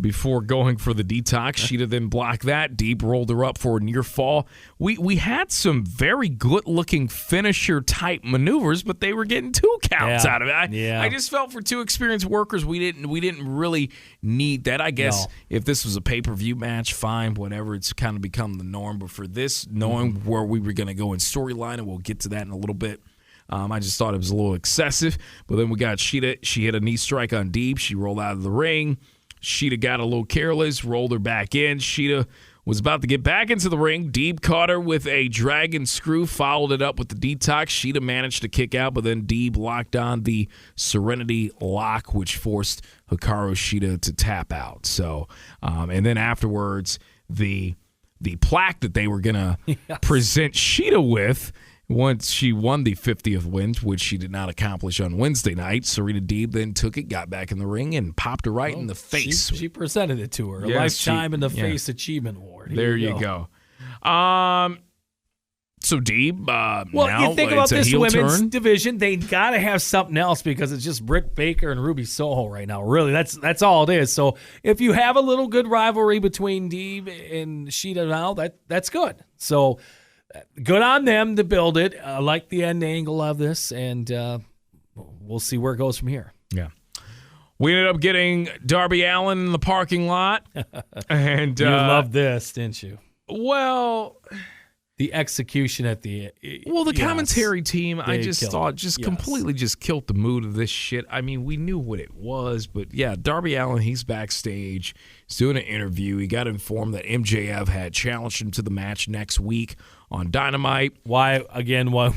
Before going for the detox, Sheeta then blocked that. Deeb rolled her up for a near fall. We had some very good-looking finisher-type maneuvers, but they were getting 2 counts out of it. I just felt for 2 experienced workers, we didn't really need that. I guess if this was a pay-per-view match, fine, whatever. It's kind of become the norm. But for this, knowing where we were going to go in storyline, and we'll get to that in a little bit, I just thought it was a little excessive. But then we got Sheeta. She hit a knee strike on Deeb. She rolled out of the ring. Sheeta got a little careless, rolled her back in. Sheeta was about to get back into the ring. Deeb caught her with a dragon screw, followed it up with the detox. Sheeta managed to kick out, but then Deeb locked on the Serenity lock, which forced Hikaru Shida to tap out. So, and then afterwards, the plaque that they were going to present Sheeta with, once she won the 50th win, which she did not accomplish on Wednesday night, Serena Deeb then took it, got back in the ring, and popped her right in the face. She presented it to her. A Lifetime in the Face Achievement Award. There you go. So Deeb, well, now you think about this women's turn. division, they got to have something else because it's just Britt Baker and Ruby Soho right now. Really, that's all it is. So if you have a little good rivalry between Deeb and Sheeta now, that's good. So good on them to build it. I like the end angle of this, and we'll see where it goes from here. Yeah. We ended up getting Darby Allin in the parking lot. And you loved this, didn't you? Well, the execution at the commentary team, I just thought it. completely just killed the mood of this shit. I mean, we knew what it was, but yeah, Darby Allin, he's backstage. He's doing an interview. He got informed that MJF had challenged him to the match next week on Dynamite. Why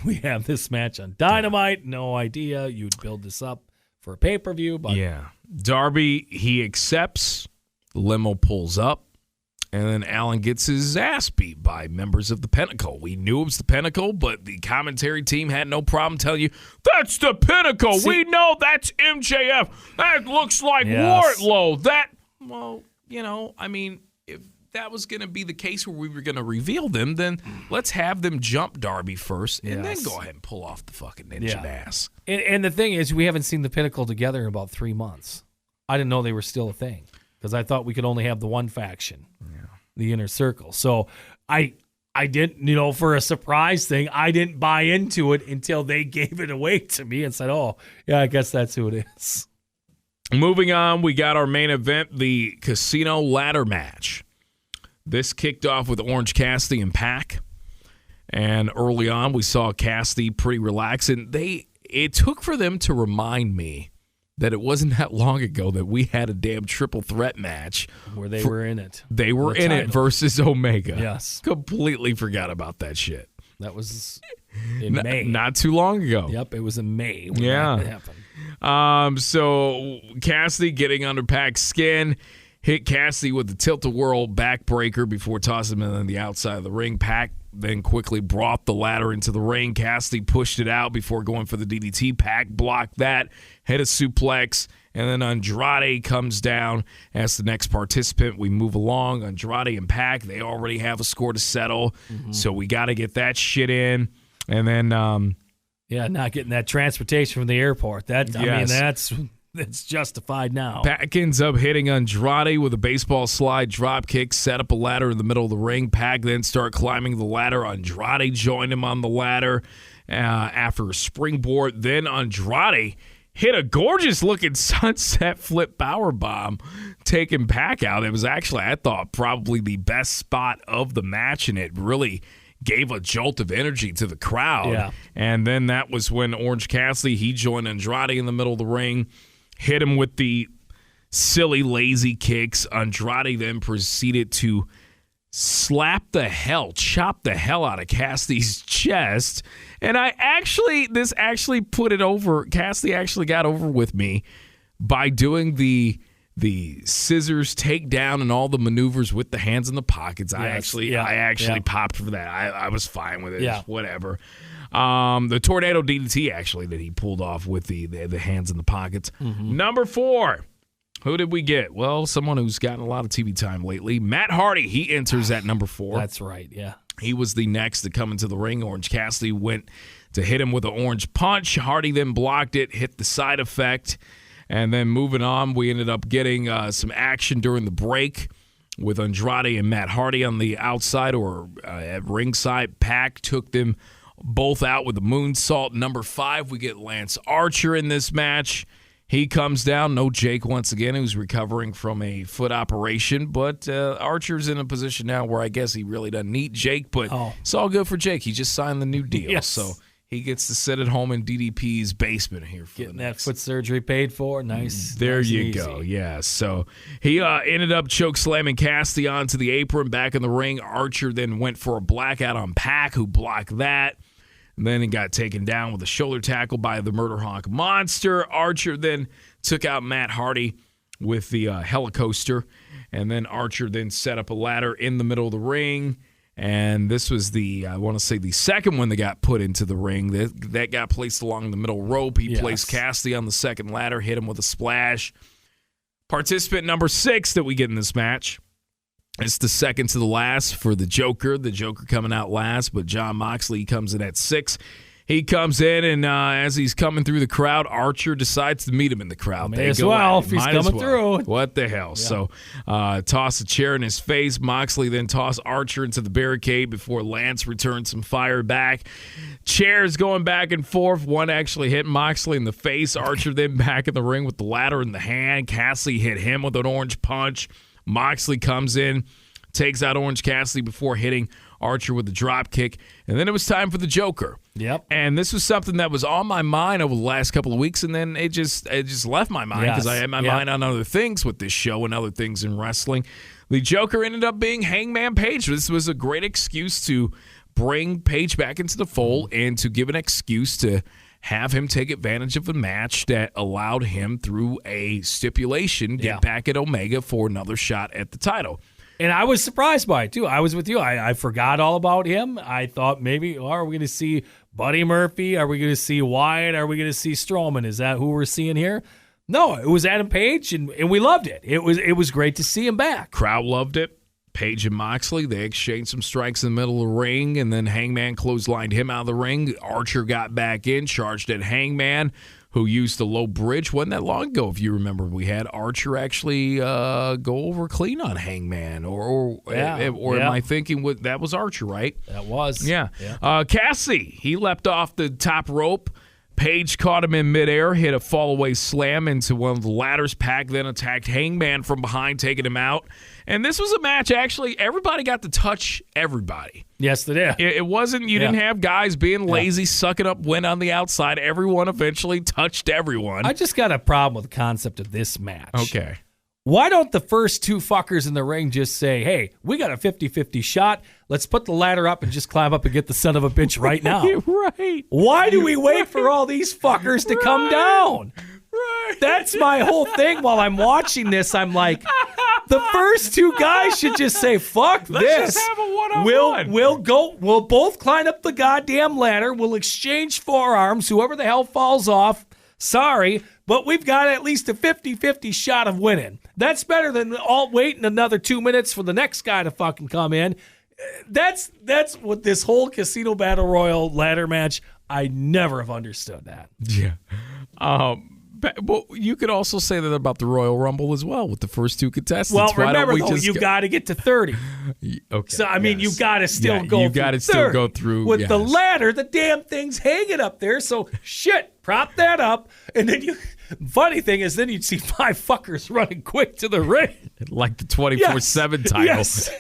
we have this match on Dynamite? No idea. You'd build this up for a pay-per-view. But yeah. Darby, he accepts. The limo pulls up. And then Allin gets his ass beat by members of the Pinnacle. We knew it was the Pinnacle, but the commentary team had no problem telling you, that's the Pinnacle. We know that's MJF. That looks like Wardlow. If that was going to be the case where we were going to reveal them, then let's have them jump Darby first and then go ahead and pull off the fucking ninja ass. And the thing is, we haven't seen the Pinnacle together in about 3 months. I didn't know they were still a thing because I thought we could only have the one faction. The Inner Circle. So I didn't, for a surprise thing, I didn't buy into it until they gave it away to me and said, oh, yeah, I guess that's who it is. Moving on, we got our main event, the Casino Ladder match. This kicked off with Orange Cassidy and Pac. And early on, we saw Cassidy pretty relaxed. And it took for them to remind me that it wasn't that long ago that we had a damn triple threat match. Where they were in it. They were in it versus Omega. Yes. Completely forgot about that shit. That was in May. Not too long ago. Yep, it was in May when that happened. So Cassidy getting under Pac's skin, hit Cassidy with the tilt-a-whirl backbreaker before tossing him on the outside of the ring. Pac then quickly brought the ladder into the ring. Cassidy pushed it out before going for the DDT. Pac blocked that, hit a suplex, and then Andrade comes down as the next participant. We move along. Andrade and Pac, they already have a score to settle, so we got to get that shit in. And then... not getting that transportation from the airport. I mean, that's that's justified now. Pac ends up hitting Andrade with a baseball slide drop kick, set up a ladder in the middle of the ring. Pac then start climbing the ladder. Andrade joined him on the ladder after a springboard. Then Andrade hit a gorgeous-looking sunset flip powerbomb, taking Pac out. It was actually, I thought, probably the best spot of the match, and it really gave a jolt of energy to the crowd. Yeah. And then that was when Orange Cassidy, he joined Andrade in the middle of the ring, hit him with the silly, lazy kicks. Andrade then proceeded to chop the hell out of Cassidy's chest. And this actually put it over. Cassidy actually got over with me by doing the scissors takedown and all the maneuvers with the hands in the pockets. I actually popped for that. I was fine with it. Yeah. Whatever. The tornado DDT actually that he pulled off with the hands in the pockets. Mm-hmm. Number 4. Who did we get? Well, someone who's gotten a lot of TV time lately. Matt Hardy, he enters at number 4. That's right, yeah. He was the next to come into the ring. Orange Cassidy went to hit him with an orange punch. Hardy then blocked it, hit the side effect. And then moving on, we ended up getting some action during the break with Andrade and Matt Hardy on the outside or at ringside. Pac took them both out with a moonsault. Number 5, we get Lance Archer in this match. He comes down. No Jake once again, who's recovering from a foot operation. But Archer's in a position now where I guess he really doesn't need Jake. But it's all good for Jake. He just signed the new deal. Yes. So he gets to sit at home in DDP's basement here for Getting the next. that foot surgery paid for. Nice. There nice you and go. easy. Yeah. So he ended up choke slamming Cassidy onto the apron back in the ring. Archer then went for a blackout on Pac, who blocked that. And then he got taken down with a shoulder tackle by the Murder Hawk Monster. Archer then took out Matt Hardy with the helicoaster. And then Archer then set up a ladder in the middle of the ring. And this was the second one that got put into the ring. That got placed along the middle rope. He placed Cassidy on the second ladder, hit him with a splash. Participant number 6 that we get in this match. It's the second to the last for the Joker. The Joker coming out last, but Jon Moxley comes in at 6. He comes in, and as he's coming through the crowd, Archer decides to meet him in the crowd. May as well, if he's coming through. What the hell? Yeah. So toss a chair in his face. Moxley then toss Archer into the barricade before Lance returns some fire back. Chairs going back and forth. One actually hit Moxley in the face. Archer then back in the ring with the ladder in the hand. Cassidy hit him with an orange punch. Moxley comes in, takes out Orange Cassidy before hitting Archer with the drop kick. And then it was time for the Joker. Yep. And this was something that was on my mind over the last couple of weeks, and then it just left my mind because I had my mind on other things with this show and other things in wrestling. The Joker ended up being Hangman Page. This was a great excuse to bring Page back into the fold and to give an excuse to have him take advantage of a match that allowed him, through a stipulation, get back at Omega for another shot at the title. And I was surprised by it, too. I was with you. I forgot all about him. I thought maybe, are we going to see Buddy Murphy? Are we going to see Wyatt? Are we going to see Strowman? Is that who we're seeing here? No, it was Adam Page, and we loved it. It was great to see him back. Crowd loved it. Page and Moxley, they exchanged some strikes in the middle of the ring, and then Hangman clotheslined him out of the ring. Archer got back in, charged at Hangman, who used the low bridge. Wasn't that long ago, if you remember. We had Archer actually go over clean on Hangman. Or am I thinking that was Archer, right? That was. Yeah. Cassidy, he leapt off the top rope. Page caught him in midair, hit a fall-away slam into one of the ladders. Pac then attacked Hangman from behind, taking him out. And this was a match, actually, everybody got to touch everybody. Yes, they did. It wasn't, you didn't have guys being lazy, sucking up wind on the outside. Everyone eventually touched everyone. I just got a problem with the concept of this match. Okay. Why don't the first two fuckers in the ring just say, hey, we got a 50-50 shot. Let's put the ladder up and just climb up and get the son of a bitch right now. Right. Why do we wait for all these fuckers to come down? Right. That's my whole thing while I'm watching this. I'm like, the first two guys should just say, fuck Let's this. just have a one-on-one. We'll both climb up the goddamn ladder. We'll exchange forearms. Whoever the hell falls off, sorry, but we've got at least a 50-50 shot of winning. That's better than all waiting another 2 minutes for the next guy to fucking come in. That's what this whole Casino Battle Royal ladder match, I never have understood that. Yeah. Well, you could also say that about the Royal Rumble as well with the first two contestants. Well, Why remember, don't we though, you got to get to 30. Okay. So, I mean, you got to still go you through gotta 30. still go through. With yes. the ladder, the damn thing's hanging up there. So, shit, prop that up. And then funny thing is, then you'd see 5 fuckers running quick to the ring. Like the 24/7 title. Yes.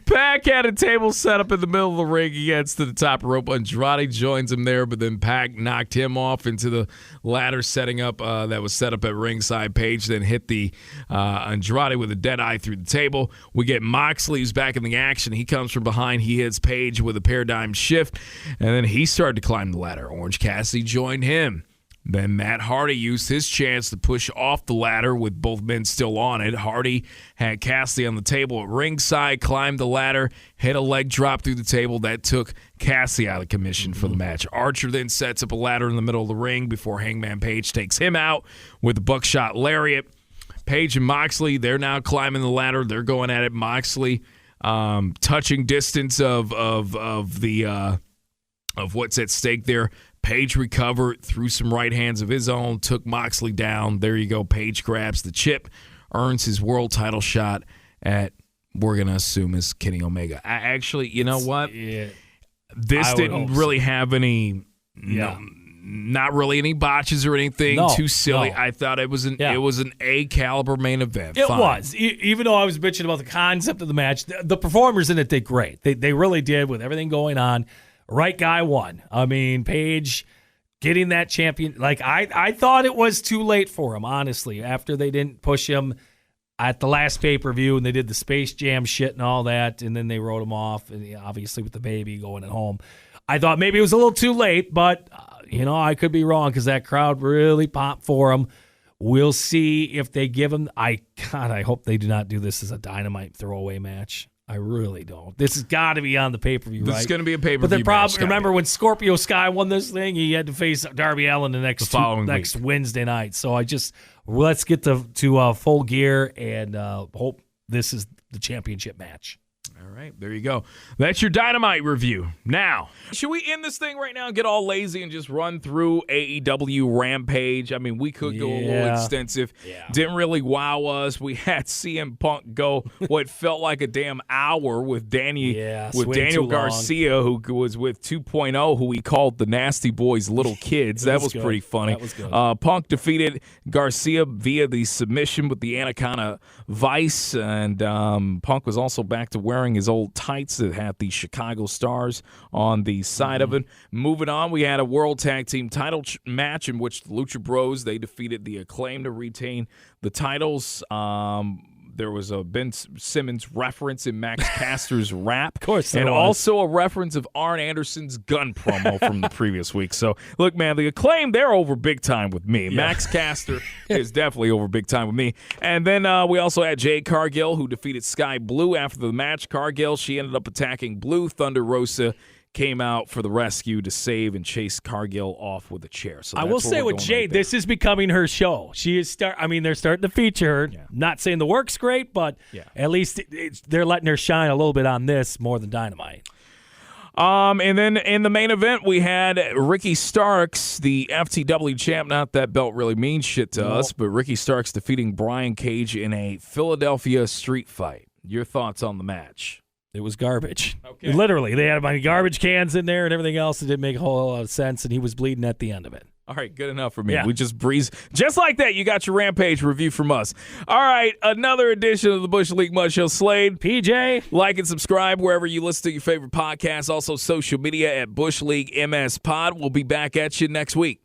Pac had a table set up in the middle of the ring. He gets to the top rope. Andrade joins him there, but then Pac knocked him off into the ladder setting up that was set up at ringside. Page then hit the Andrade with a dead eye through the table. We get Moxley, who's back in the action. He comes from behind. He hits Page with a paradigm shift, and then he started to climb the ladder. Orange Cassidy joined him. Then Matt Hardy used his chance to push off the ladder with both men still on it. Hardy had Cassidy on the table at ringside, climbed the ladder, hit a leg drop through the table. That took Cassidy out of commission for the match. Archer then sets up a ladder in the middle of the ring before Hangman Page takes him out with a buckshot lariat. Page and Moxley, they're now climbing the ladder. They're going at it. Moxley touching distance of what's at stake there. Page recovered, threw some right hands of his own, took Moxley down. There you go. Page grabs the chip, earns his world title shot at, we're going to assume, is Kenny Omega. Actually, you know what? Yeah. This didn't really have any, not really any botches or anything too silly. No. I thought it was an A-caliber main event. It Fine. was. Even though I was bitching about the concept of the match, the performers in it did great. They really did with everything going on. Right guy won. I mean, Page getting that champion. Like, I thought it was too late for him, honestly, after they didn't push him at the last pay-per-view and they did the Space Jam shit and all that, and then they wrote him off, and obviously with the baby going at home. I thought maybe it was a little too late, but, I could be wrong because that crowd really popped for him. We'll see if they give him. I hope they do not do this as a Dynamite throwaway match. I really don't. This has got to be on the pay-per-view, right? This is going to be a pay-per-view But the problem, match, remember when Scorpio Sky won this thing, he had to face Darby Allin the next Wednesday night. So let's get to Full Gear and hope this is the championship match. All right, there you go. That's your Dynamite review. Now, should we end this thing right now and get all lazy and just run through AEW Rampage? I mean, we could go a little extensive. Yeah. Didn't really wow us. We had CM Punk go what felt like a damn hour with Daniel Garcia, who was with 2.0, who he called the Nasty Boys little kids. That was pretty funny. That was good. Punk defeated Garcia via the submission with the Anaconda Vice, and Punk was also back to wearing his old tights that had the Chicago Stars on the side of it. Moving on, we had a World Tag Team title match in which the Lucha Bros, they defeated the Acclaim to retain the titles. There was a Ben Simmons reference in Max Caster's rap. Of course there and was. Also a reference of Arn Anderson's gun promo from the previous week. So, look, man, the Acclaim, they're over big time with me. Yeah. Max Caster is definitely over big time with me. And then we also had Jade Cargill, who defeated Sky Blue after the match. Cargill, she ended up attacking Blue. Thunder Rosa came out for the rescue to save and chase Cargill off with a chair. So I will say with Jade, this is becoming her show. She is they're starting to feature her. Yeah. Not saying the work's great, but at least they're letting her shine a little bit on this more than Dynamite. And then in the main event, we had Ricky Starks, the FTW champ. Not that belt really means shit to us, but Ricky Starks defeating Brian Cage in a Philadelphia street fight. Your thoughts on the match? It was garbage. Okay. Literally, they had a bunch of garbage cans in there and everything else. It didn't make a whole lot of sense, and he was bleeding at the end of it. All right, good enough for me. Yeah. We just breeze. Just like that, you got your Rampage review from us. All right, another edition of the Bush League Mud Show. Slade, PJ. Like and subscribe wherever you listen to your favorite podcasts. Also, social media at Bush League MS Pod. We'll be back at you next week.